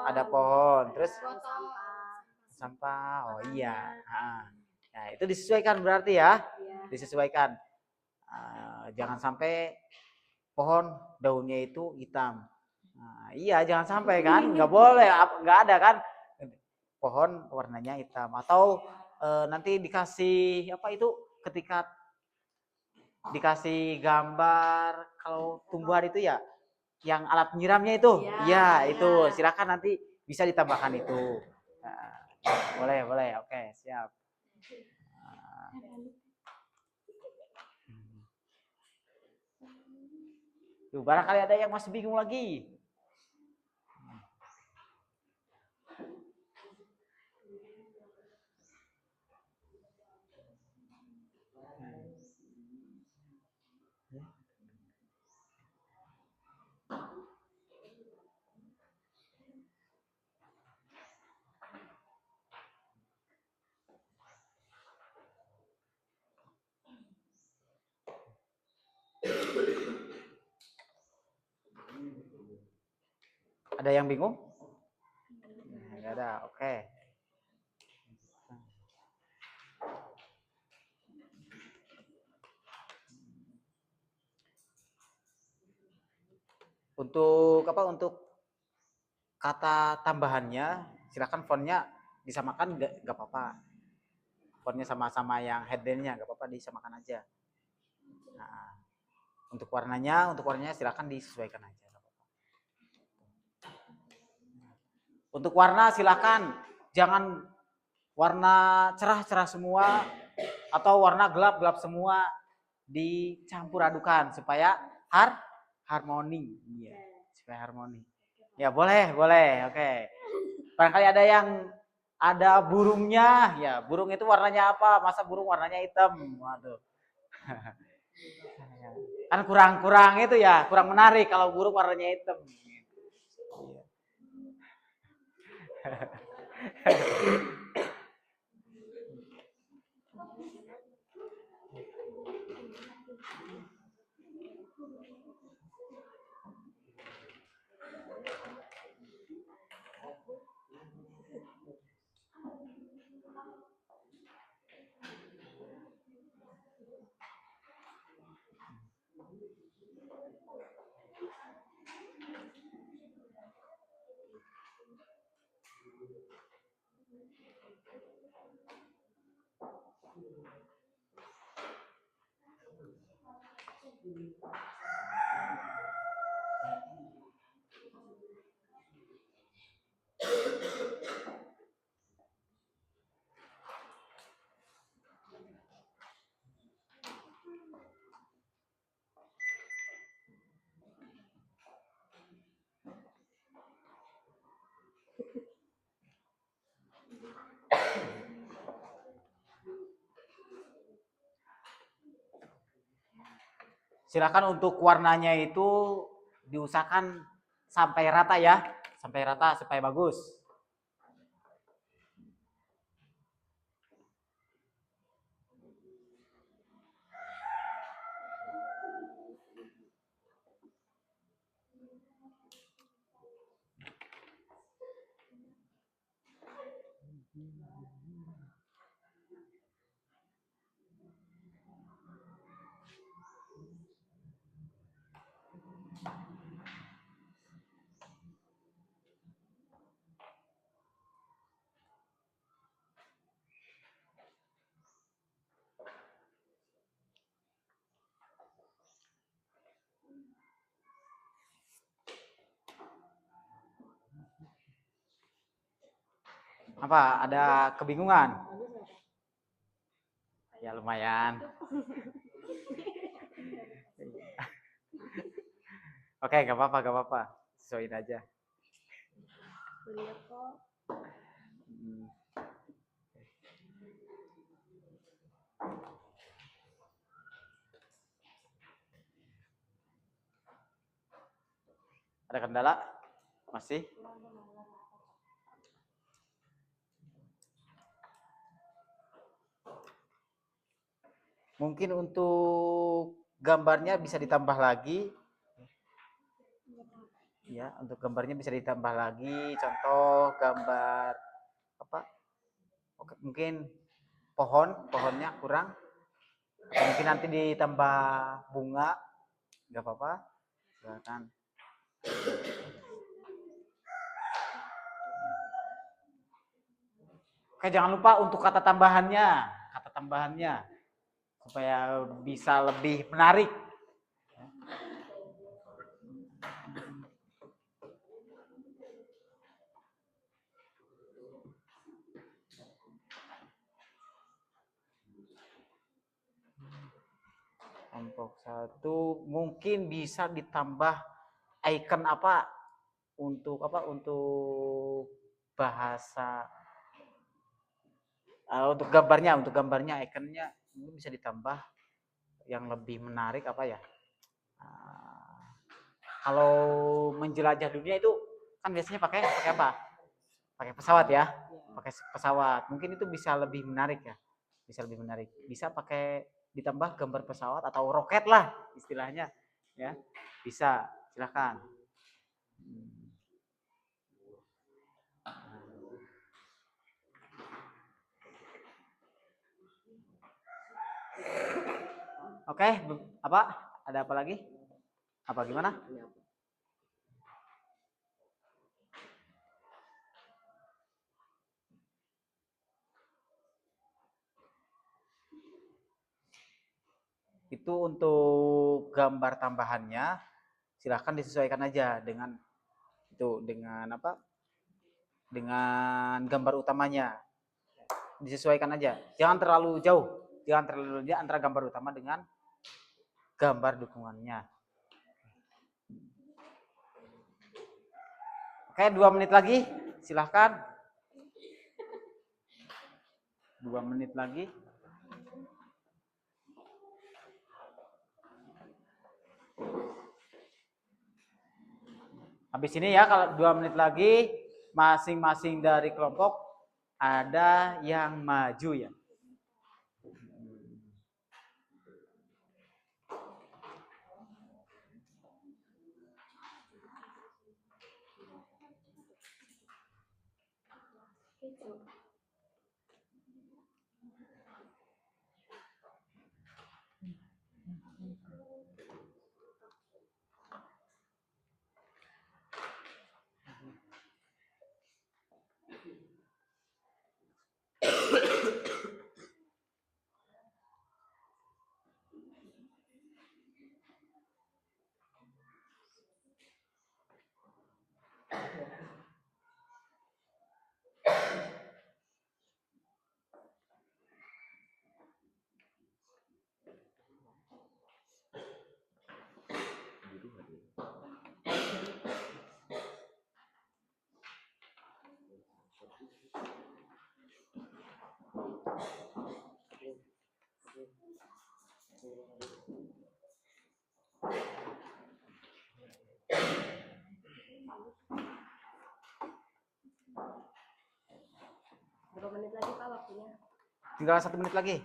Ada pohon. Terus sampah. Oh iya. Nah, itu disesuaikan berarti ya. Disesuaikan. Jangan sampai pohon daunnya itu hitam. Nah, iya, jangan sampai kan, nggak boleh, nggak ada kan pohon warnanya hitam. Atau nanti dikasih apa itu ketika dikasih gambar kalau tumbuhan itu ya, yang alat penyiramnya itu, ya itu silakan nanti bisa ditambahkan itu. Nah, boleh, oke siap. Tuh, barangkali ada yang masih bingung lagi. Ada yang bingung? Nggak ada, oke. Untuk apa? Untuk kata tambahannya, silakan fontnya disamakan, nggak apa-apa. Fontnya sama-sama yang headline-nya, nggak apa-apa, disamakan aja. Nah, untuk warnanya silakan disesuaikan aja. Untuk warna silakan jangan warna cerah-cerah semua atau warna gelap-gelap semua, dicampur adukan supaya harmoni. Iya, supaya harmoni. Ya, boleh, oke. Barangkali ada yang ada burungnya, ya burung itu warnanya apa? Masa burung warnanya hitam? Waduh. Kan kurang itu ya, kurang menarik kalau burung warnanya hitam. Silakan untuk warnanya itu diusahakan sampai rata ya, sampai rata supaya bagus. Apa? Ada kebingungan? Ya lumayan. Oke, gak apa-apa. Sesuaiin aja. Bener kok. Hmm. Ada kendala? Masih? Mungkin untuk gambarnya bisa ditambah lagi. Ya, untuk gambarnya bisa ditambah lagi. Contoh gambar apa? Oke, mungkin pohonnya kurang. Atau mungkin nanti ditambah bunga, nggak apa-apa. Silakan. Oke, jangan lupa untuk kata tambahannya supaya bisa lebih menarik. Kelompok 1 mungkin bisa ditambah icon apa untuk bahasa untuk gambarnya ikonnya mungkin bisa ditambah yang lebih menarik apa ya. Kalau menjelajah dunia itu kan biasanya pakai apa? Pakai pesawat ya. Pakai pesawat. Mungkin itu bisa lebih menarik ya. Bisa pakai ditambah gambar pesawat atau roket lah istilahnya ya. Bisa, silakan. Oke, apa? Ada apa lagi? Apa gimana? Itu untuk gambar tambahannya silahkan disesuaikan aja dengan apa? Dengan gambar utamanya. Disesuaikan aja. Jangan terlalu jauh antara gambar utama dengan gambar dukungannya. Oke, 2 menit lagi. Silahkan. 2 menit lagi. Habis ini ya, kalau 2 menit lagi, masing-masing dari kelompok ada yang maju ya. Berapa menit lagi Pak waktunya? Tinggal 1 menit lagi.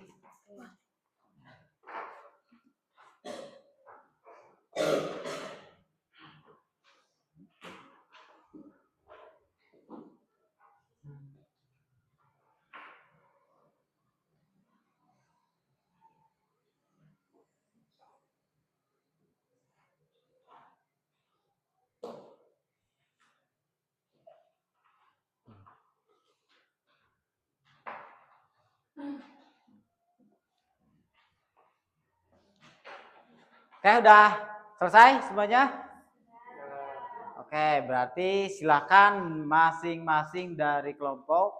Oke, udah selesai semuanya? Oke, berarti silakan masing-masing dari kelompok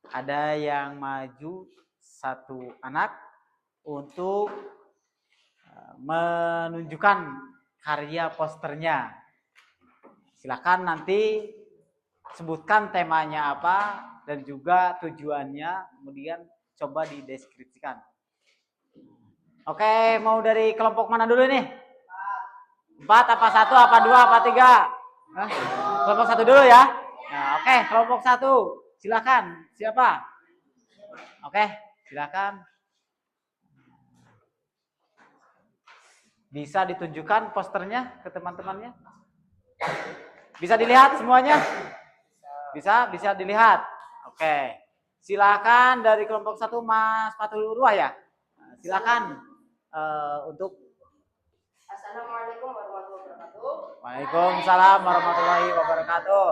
Ada yang maju satu anak untuk menunjukkan karya posternya. Silakan nanti sebutkan temanya apa dan juga tujuannya, kemudian coba dideskripsikan. Oke, mau dari kelompok mana dulu nih? 4 apa 1 apa 2 apa 3? Hah? Kelompok 1 dulu ya. Nah, oke, kelompok 1. Silakan. Siapa? Oke, silakan. Bisa ditunjukkan posternya ke teman-temannya? Bisa dilihat semuanya? Bisa dilihat. Oke. Silakan dari kelompok 1 Mas Fatul Ruah ya. Silakan untuk Assalamualaikum warahmatullahi wabarakatuh. Waalaikumsalam warahmatullahi wabarakatuh.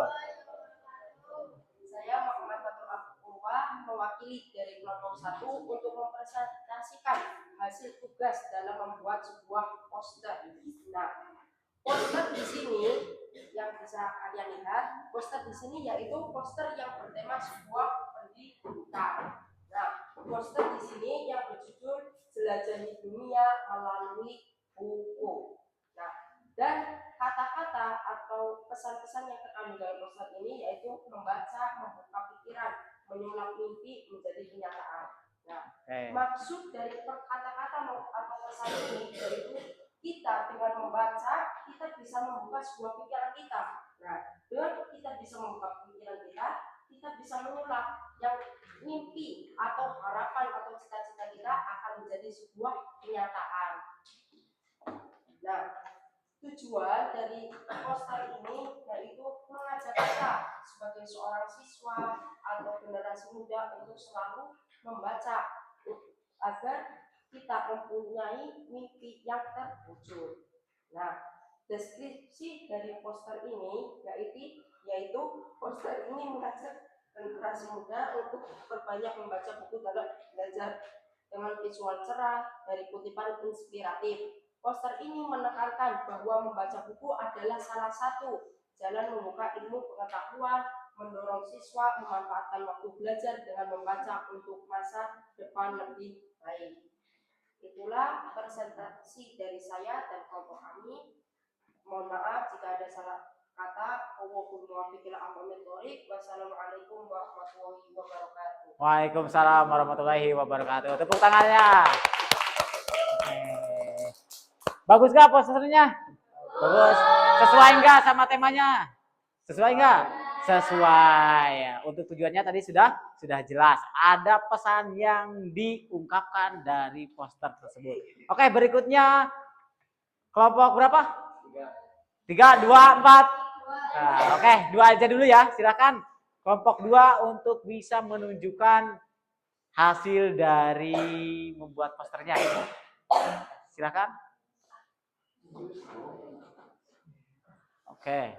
Saya Muhammad Fatul Apurwa mewakili dari kelompok 1 untuk mempresentasikan hasil tugas dalam membuat sebuah poster. Nah, poster di sini yang bisa kalian lihat, poster di sini yaitu poster yang bertema sebuah pendidikan. Nah, poster di sini yang berjudul Jelajahi Dunia Melalui Buku. Nah, dan kata-kata atau pesan-pesan yang terkandung dalam poster ini yaitu membaca, membuka pikiran, menyulap mimpi menjadi kenyataan. Nah, maksud dari kata-kata atau pesan ini yaitu kita dengan membaca kita bisa membuka sebuah pikiran kita. Nah, dengan kita bisa membuka pikiran kita bisa menyulap yang mimpi atau harapan atau cita-cita kita akan menjadi sebuah kenyataan. Nah, tujuan dari poster ini yaitu mengajak kita sebagai seorang siswa atau generasi muda untuk selalu membaca agar kita mempunyai mimpi yang terwujud. Nah, deskripsi dari poster ini yaitu poster ini mengajak generasi muda untuk berbanyak membaca buku dalam belajar dengan visual cerah dari kutipan inspiratif. Poster ini menekankan bahwa membaca buku adalah salah satu jalan membuka ilmu pengetahuan, mendorong siswa memanfaatkan waktu belajar dengan membaca untuk masa depan lebih baik. Itulah presentasi dari saya dan kelompok kami. Mohon maaf jika ada salah kata. Wassalamualaikum warahmatullahi wabarakatuh. Waalaikumsalam warahmatullahi wabarakatuh. Tepuk tangannya. Bagus gak posternya? Bagus. Sesuai nggak sama temanya? Sesuai nggak? Sesuai. Untuk tujuannya tadi sudah jelas. Ada pesan yang diungkapkan dari poster tersebut. Oke, berikutnya kelompok berapa? 3, 2, 4. Nah, oke, 2 aja dulu ya. Silakan kelompok 2 untuk bisa menunjukkan hasil dari membuat posternya. Silakan. Oke.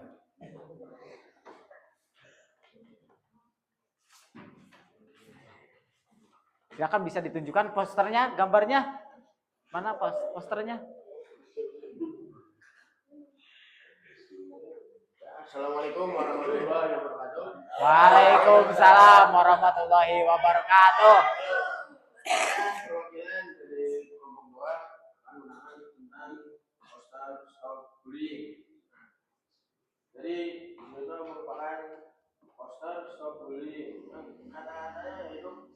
Silakan bisa ditunjukkan posternya, gambarnya. Mana posternya? Assalamualaikum warahmatullahi wabarakatuh. Waalaikumsalam warahmatullahi wabarakatuh. Perwakilan dari kelompok 2 akan menerangkan tentang poster stop bullying. Jadi itu merupakan poster stop bullying. Kata-katanya yaitu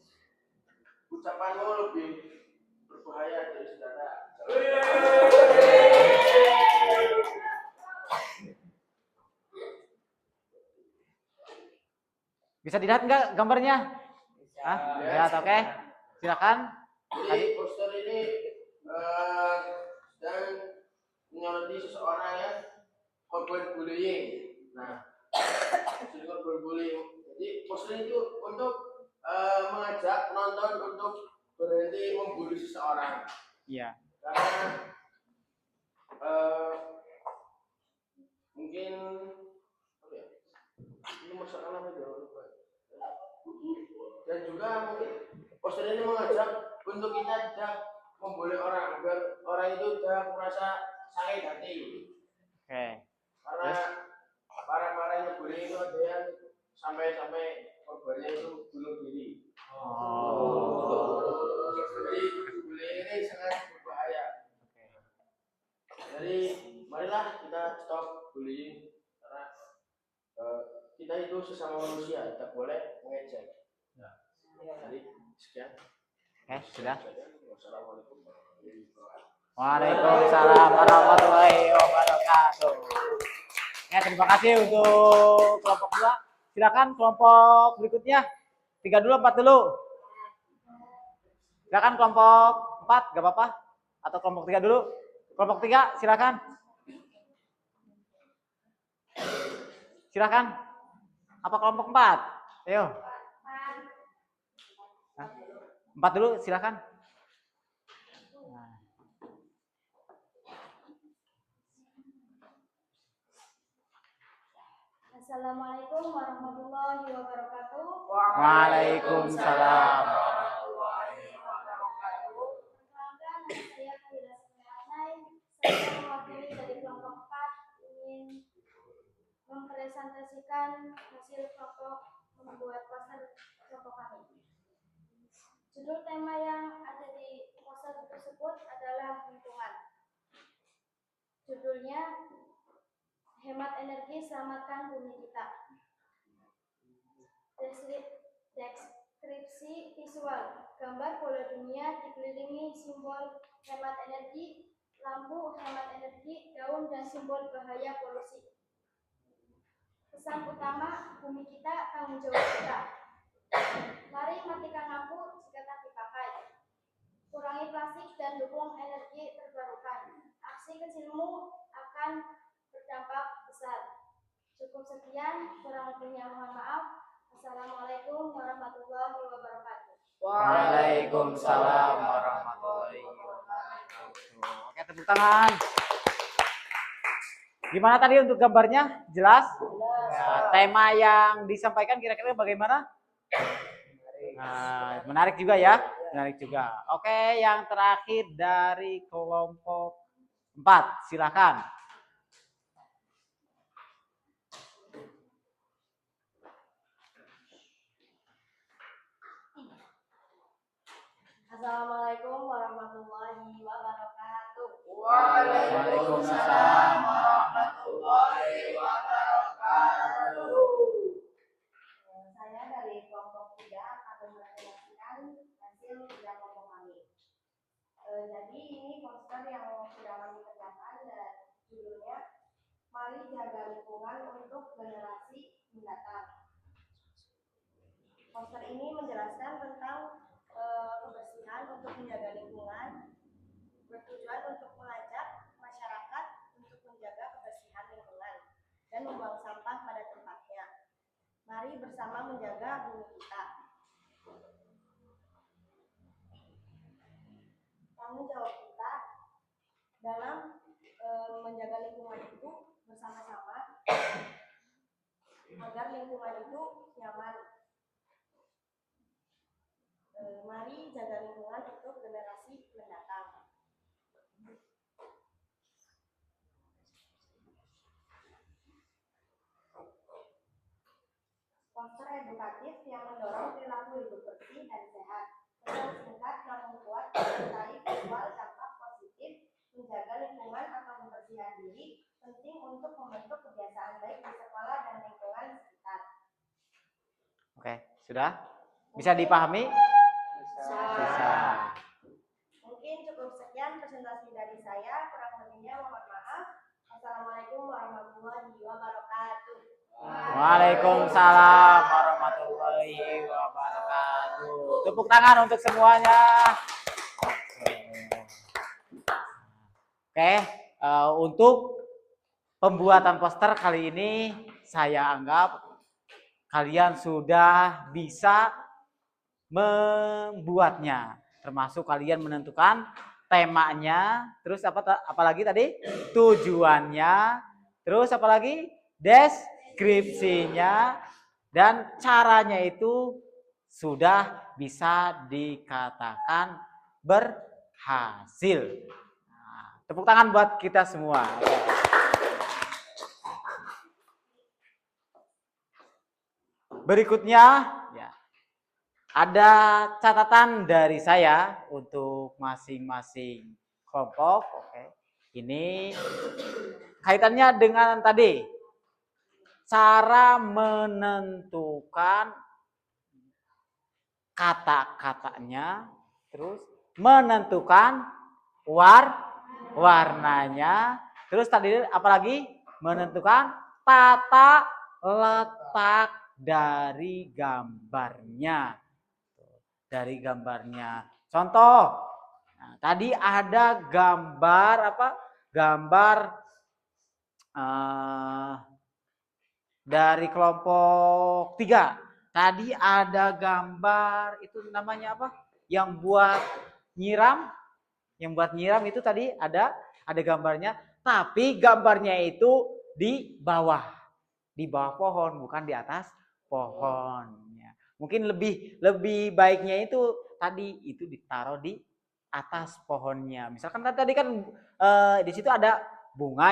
ucapanmu lebih berbahaya dari senjata. Bisa dilihat nggak gambarnya? Lihat, oke. Silakan. Jadi poster ini sedang menyoroti seseorang yang korban bullying. Nah, korban bullying. Jadi poster itu untuk mengajak penonton untuk berhenti membuli seseorang. Iya. Karena mungkin ini masalah apa ya? Dan juga mungkin poster ini mengajak untuk kita tidak membuli orang agar orang itu tidak merasa sakit hati. Karena para yang bullying itu ada yang sampai Surabaya itu bunuh diri. Oh. Jadi bullying ini sangat berbahaya. Jadi marilah kita stop bullying karena kita itu sesama manusia, tidak boleh mengejek. Jadi sekian. Oke, sudah. Wassalamualaikum warahmatullahi wabarakatuh. Waalaikumsalam warahmatullahi wabarakatuh. Ya, terima kasih untuk kelompok 2. Silakan kelompok berikutnya. 3 dulu, 4 dulu. Silakan kelompok 4, gak apa-apa. Atau kelompok 3 dulu. Kelompok 3, silakan. Silakan. Apa kelompok 4? Ayo. 4 dulu, silakan. Assalamualaikum warahmatullahi wabarakatuh. Waalaikumsalam. Perkenalkan, nama saya Fahira Sumiarsai. Saya mewakili dari kelompok 4 ingin mempresentasikan hasil kelompok membuat poster kelompok kami. Judul tema yang ada di poster tersebut adalah lingkungan. Judulnya Hemat Energi, Selamatkan Bumi Kita. Deskripsi visual. Gambar bola dunia dikelilingi simbol hemat energi, lampu hemat energi, daun, dan simbol bahaya polusi. Pesan utama, bumi kita, tanggung jawab kita. Mari matikan lampu jika tak dipakai. Kurangi plastik dan dukung energi terbarukan. Aksi kecilmu akan berdampak besar. Cukup sekian, kurang lebihnya mohon maaf. Assalamualaikum warahmatullahi wabarakatuh. Waalaikumsalam warahmatullahi wabarakatuh. Oke, tepuk tangan. Gimana tadi untuk gambarnya? Jelas? Ya, tema yang disampaikan kira-kira bagaimana? Nah, menarik juga ya? Menarik juga. Oke, yang terakhir dari kelompok 4, silakan. Assalamualaikum warahmatullahi wabarakatuh. Waalaikumsalam warahmatullahi wabarakatuh. Saya dari kelompok 3 akan mempresentasikan hasil kerja kelompok kami. Jadi ini poster yang sudah kami kerjakan dan judulnya Mari Jaga Lingkungan untuk Generasi Mendatang. Poster ini menjelaskan tentang kebersihan untuk menjaga lingkungan, bertujuan untuk mengajak masyarakat untuk menjaga kebersihan lingkungan dan membuang sampah pada tempatnya. Mari bersama menjaga bumi kita. Tanggung jawab kita dalam menjaga lingkungan itu bersama-sama agar lingkungan itu nyaman. Mari jaga lingkungan untuk generasi mendatang. Poster edukatif yang mendorong perilaku hidup bersih dan sehat. Pesan singkat namun kuat mengenai visual dampak positif menjaga lingkungan atau kebersihan diri penting untuk membentuk kebiasaan baik di sekolah dan lingkungan sekitar. Oke, sudah? Bisa dipahami? Bisa. Mungkin cukup sekian presentasi dari saya, kurang lebihnya mohon maaf. Assalamualaikum warahmatullahi wabarakatuh. Waalaikumsalam warahmatullahi wabarakatuh. Tepuk tangan untuk semuanya. Oke, untuk pembuatan poster kali ini saya anggap kalian sudah bisa membuatnya, termasuk kalian menentukan temanya, terus apalagi tadi tujuannya, terus apalagi deskripsinya, dan caranya itu sudah bisa dikatakan berhasil. Nah, tepuk tangan buat kita semua. Berikutnya, ya, Ada catatan dari saya untuk masing-masing kelompok. Oke. Ini kaitannya dengan tadi cara menentukan kata-katanya, terus menentukan warnanya, terus tadi apalagi menentukan tata letak dari gambarnya. Contoh, nah, tadi ada gambar apa? Gambar dari kelompok 3. Tadi ada gambar itu namanya apa? Yang buat nyiram itu tadi ada gambarnya, tapi gambarnya itu di bawah pohon, bukan di atas pohon. Mungkin lebih baiknya itu tadi itu ditaruh di atas pohonnya. Misalkan tadi kan di situ ada bunga.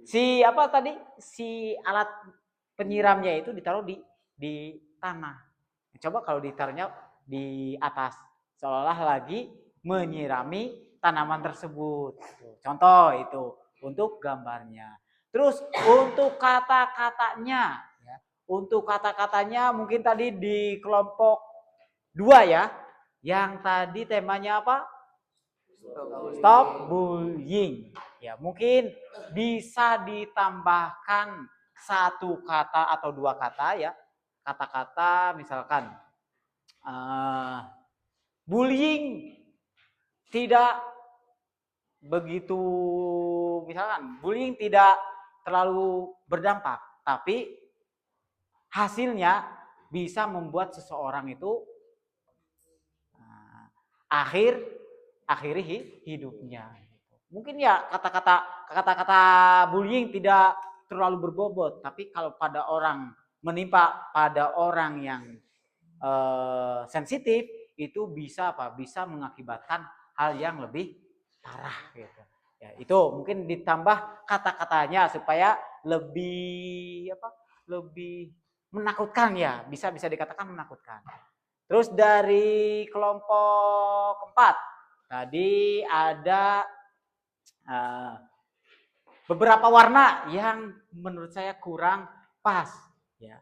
Si alat penyiramnya itu ditaruh di tanah. Coba kalau ditaruhnya di atas, seolah lagi menyirami tanaman tersebut. Contoh itu untuk gambarnya. Terus untuk kata-katanya, mungkin tadi di kelompok 2 ya, yang tadi temanya apa? Stop bullying. Ya, mungkin bisa ditambahkan 1 kata atau 2 kata ya. Kata-kata misalkan bullying tidak begitu, misalkan bullying tidak terlalu berdampak, tapi hasilnya bisa membuat seseorang itu akhiri hidupnya. Mungkin ya kata-kata bullying tidak terlalu berbobot, tapi kalau menimpa pada orang yang sensitif itu bisa mengakibatkan hal yang lebih parah gitu. Ya, itu mungkin ditambah kata-katanya supaya lebih menakutkan ya, bisa dikatakan menakutkan. Terus dari kelompok 4 tadi ada beberapa warna yang menurut saya kurang pas ya.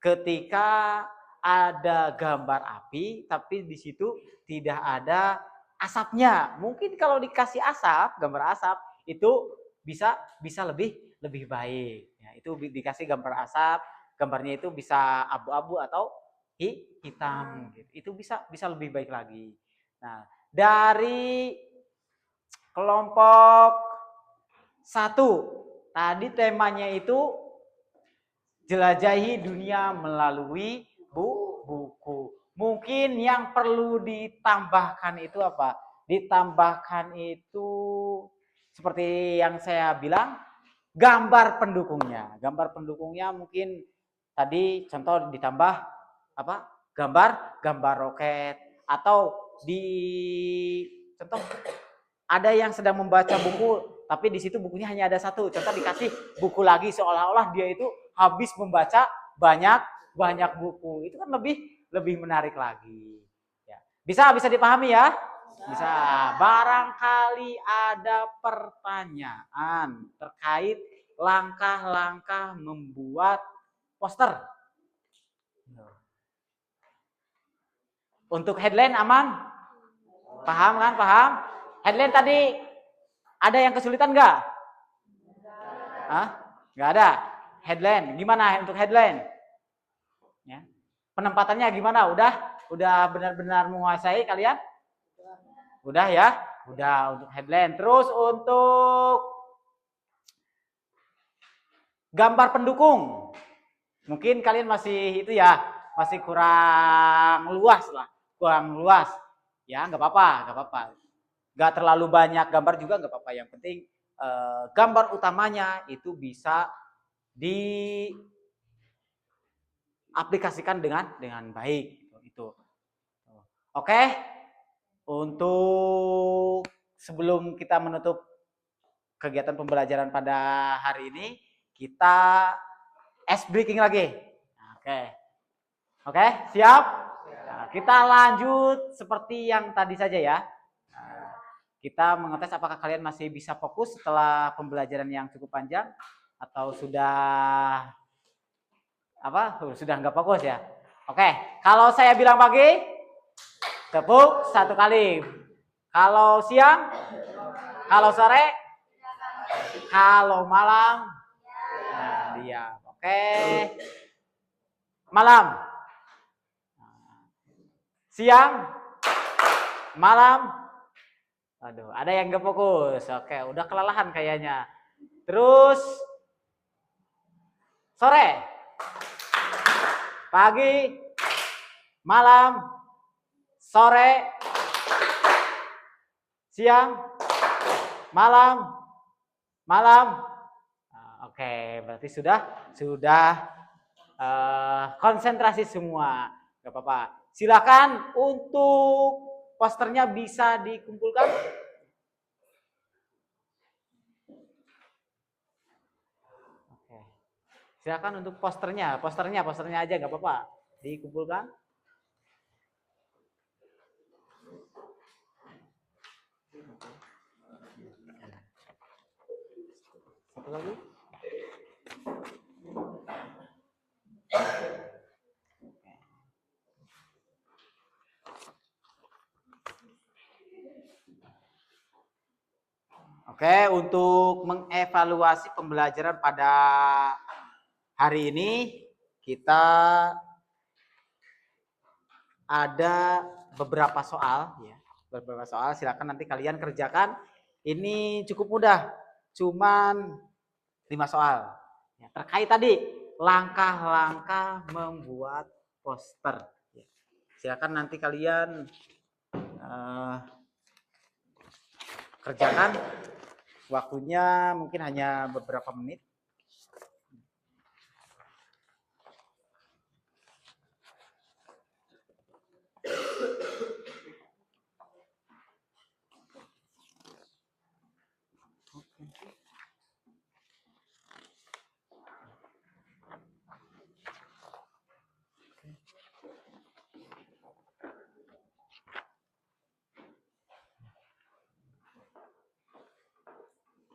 Ketika ada gambar api tapi di situ tidak ada asapnya. Mungkin kalau dikasih gambar asap itu bisa lebih baik. Ya, itu dikasih gambar asap, gambarnya itu bisa abu-abu atau hitam gitu. Itu bisa lebih baik lagi. Nah, dari kelompok 1 tadi temanya itu jelajahi dunia melalui buku. Mungkin yang perlu ditambahkan itu apa? Ditambahkan itu seperti yang saya bilang, gambar pendukungnya. Gambar pendukungnya mungkin tadi contoh ditambah apa? Gambar roket, atau contoh ada yang sedang membaca buku tapi di situ bukunya hanya ada 1. Contoh dikasih buku lagi seolah-olah dia itu habis membaca banyak buku. Itu kan lebih menarik lagi. Ya. Bisa dipahami ya? Bisa. Barangkali ada pertanyaan terkait langkah-langkah membuat poster. Untuk headline aman? Paham kan? Paham? Headline tadi ada yang kesulitan nggak? Nggak ada. Headline, gimana untuk headline? Ya. Penempatannya gimana? Udah benar-benar menguasai kalian? Udah ya? Udah untuk headline. Terus untuk gambar pendukung. Mungkin kalian masih masih kurang luas lah. Ya, nggak apa-apa. Nggak terlalu banyak gambar juga nggak apa-apa. Yang penting gambar utamanya itu bisa diaplikasikan dengan baik itu. Oke. Untuk sebelum kita menutup kegiatan pembelajaran pada hari ini, kita ice breaking lagi. Oke. Oke, siap? Nah, kita lanjut seperti yang tadi saja ya. Nah, kita mengetes apakah kalian masih bisa fokus setelah pembelajaran yang cukup panjang atau sudah sudah nggak fokus ya. Oke, kalau saya bilang pagi, tepuk 1 kali. Kalau siang, kalau sore, kalau malam, nah diam. Oke, malam, siang, malam. Aduh, ada yang nggak fokus. Oke, udah kelelahan kayaknya. Terus sore, pagi, malam, sore, siang, malam, malam. Nah, oke, berarti sudah konsentrasi semua. Gak apa-apa. Silakan untuk posternya bisa dikumpulkan. Oke. Silakan untuk posternya aja nggak apa-apa. Dikumpulkan. Satu lagi. Oke, untuk mengevaluasi pembelajaran pada hari ini kita ada beberapa soal ya. Beberapa soal silakan nanti kalian kerjakan. Ini cukup mudah. Cuman 5 soal. Ya, terkait tadi langkah-langkah membuat poster. Ya. Silakan nanti kalian kerjakan. Waktunya mungkin hanya beberapa menit.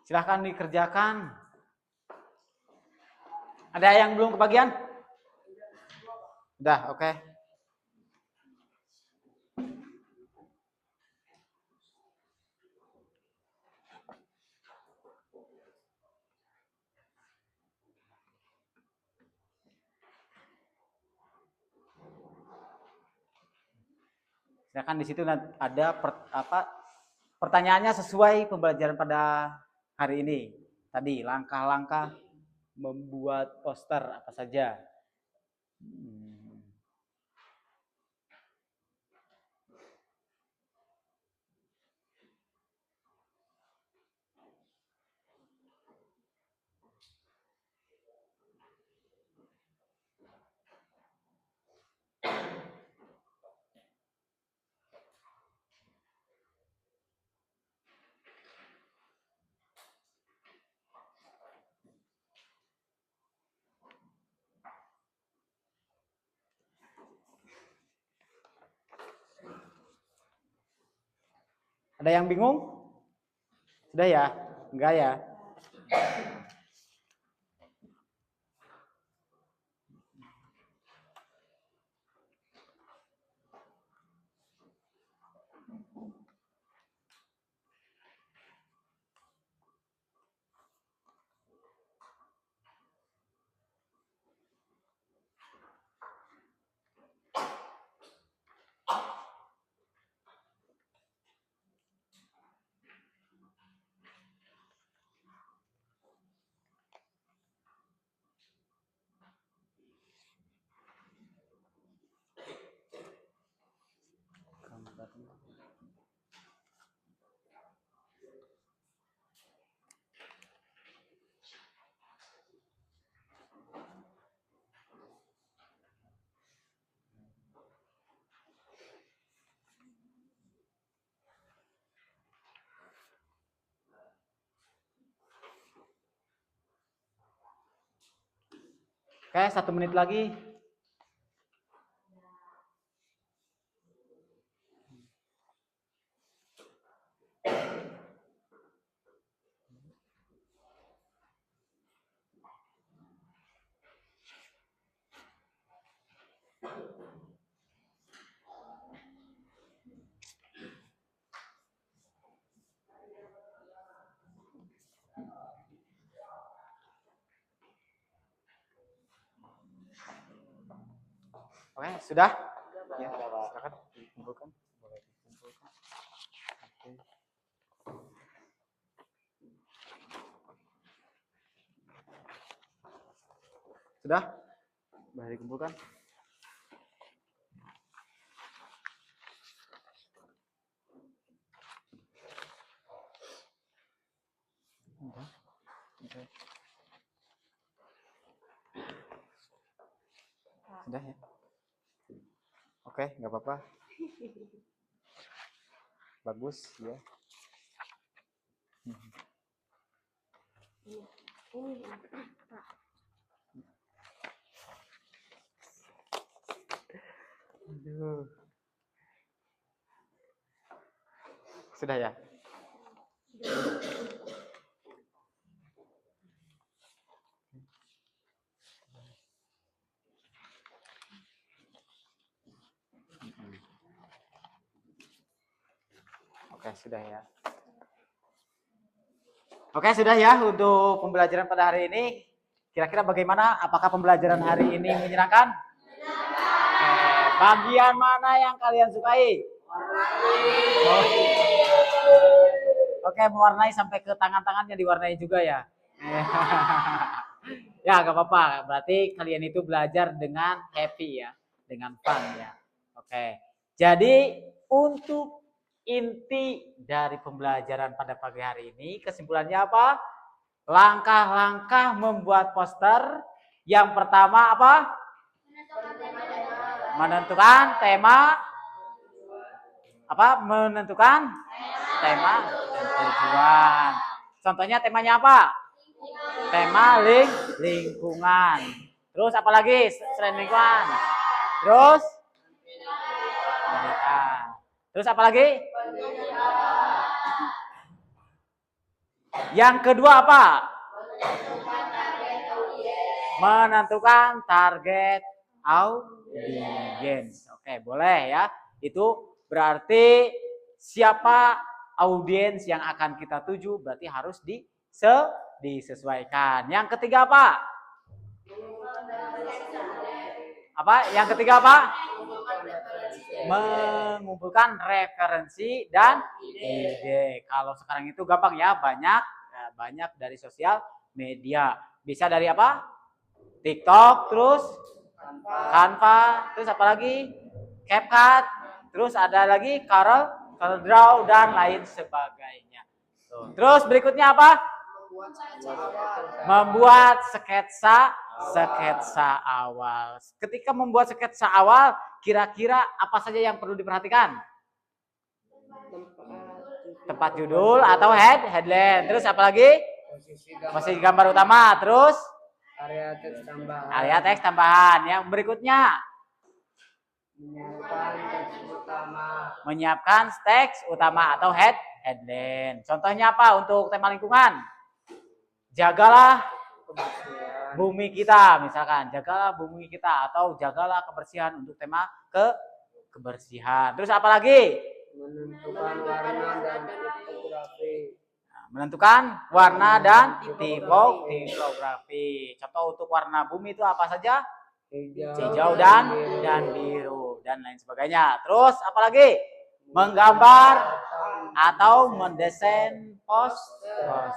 Silahkan dikerjakan. Ada yang belum kebagian? Udah, oke. Silakan di situ ada pertanyaannya sesuai pembelajaran pada hari ini. Tadi langkah-langkah membuat poster apa saja. Ada yang bingung? Sudah ya? Enggak ya? Oke, 1 menit lagi. Oke, sudah? Ya, silakan dikumpulkan. Boleh dikumpulkan. Oke. Sudah? Boleh dikumpulkan. Oke. Sudah ya? Oke, nggak apa-apa. Bagus ya. Aduh. Sudah ya? Oke, sudah ya. Oke, sudah ya untuk pembelajaran pada hari ini. Kira-kira bagaimana? Apakah pembelajaran hari ini menyenangkan? Bagian mana yang kalian sukai? Oh. Oke, mewarnai sampai ke tangan-tangannya diwarnai juga ya. Ya, gak apa-apa. Berarti kalian itu belajar dengan happy ya, dengan fun ya. Oke. Jadi untuk inti dari pembelajaran pada pagi hari ini, kesimpulannya apa? Langkah-langkah membuat poster. Yang pertama apa? Menentukan tema. Apa? Menentukan tema dan tujuan. Contohnya temanya apa? Tema lingkungan. Terus apa lagi selain lingkungan? Terus pendidikan. Terus apa lagi? Yang kedua apa? Menentukan target audiens. Oke, boleh ya. Itu berarti siapa audiens yang akan kita tuju berarti harus disesuaikan. Yang ketiga apa? Apa? Yang ketiga apa? Mengumpulkan referensi dan ide. Kalau sekarang itu gampang ya, banyak dari sosial media. Bisa dari apa? TikTok, terus Canva, terus apa lagi? CapCut, terus ada lagi CorelDRAW dan lain sebagainya. Terus berikutnya apa? Membuat sketsa awal. Ketika membuat sketsa awal, kira-kira apa saja yang perlu diperhatikan? Tempat judul atau headline. Terus apa lagi? Posisi gambar utama. Terus area teks tambahan. Yang berikutnya menyiapkan teks utama atau headline. Contohnya apa untuk tema lingkungan? Jagalah bumi kita, misalkan jagalah bumi kita atau jagalah kebersihan untuk tema kebersihan. Terus apa lagi? Menentukan warna dan tipografi. Contoh untuk warna bumi itu apa saja? Hijau dan biru dan lain sebagainya. Terus apa lagi? Menggambar atau mendesain poster.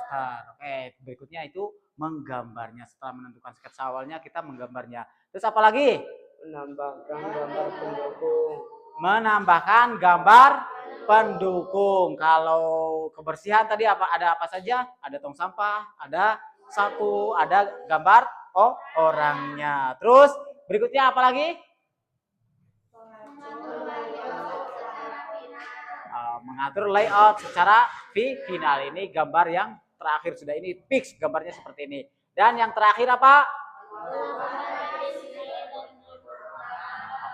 Oke, berikutnya itu menggambarnya. Setelah menentukan sketsa awalnya, kita menggambarnya. Terus apa lagi? Menambahkan gambar pendukung. Kalau kebersihan tadi ada apa saja? Ada tong sampah, ada sapu, ada gambar orangnya. Terus berikutnya apa lagi? Mengatur layout secara final. Ini gambar yang terakhir sudah ini fix gambarnya seperti ini. Dan yang terakhir apa?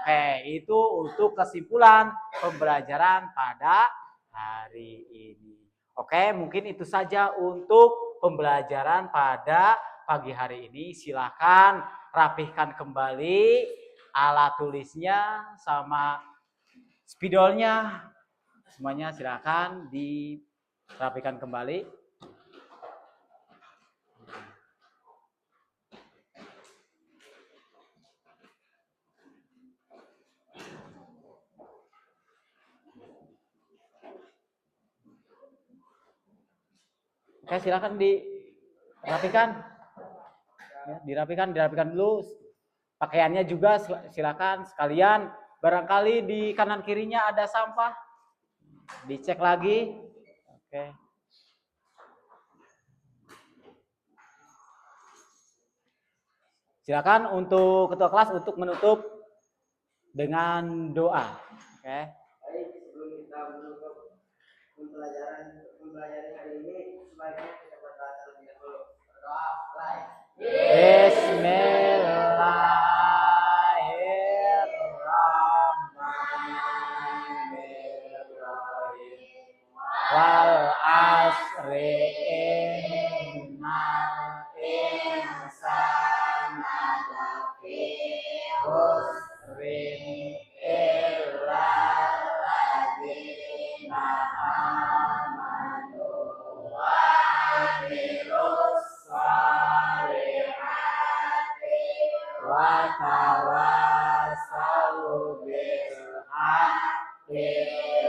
Oke, itu untuk kesimpulan pembelajaran pada hari ini. Oke, mungkin itu saja untuk pembelajaran pada pagi hari ini. Silakan rapihkan kembali alat tulisnya sama spidolnya. Semuanya silakan dirapikan kembali. Oke, silakan dirapikan. Ya, dirapikan dulu. Pakaiannya juga silakan sekalian. Barangkali di kanan kirinya ada sampah, dicek lagi. Oke. Silakan untuk ketua kelas untuk menutup dengan doa. Oke. Baik, sebelum kita menutup mempelajari hari ini, sebaiknya kita berdoa terlebih dahulu. Berdoa, mulai. Bismillahirrahmanirrahim. Wal asri innal insana lafi khusrin illa alladzina amanu wa amilus shalihati wa tawassaw bil haqqi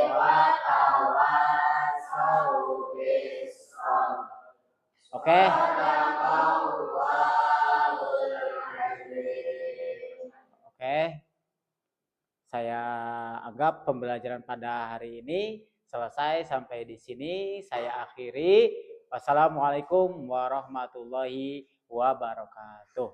wa tawassaw bis sabr. Oke. Oke. Saya anggap pembelajaran pada hari ini selesai sampai di sini. Saya akhiri. Wassalamualaikum warahmatullahi wabarakatuh.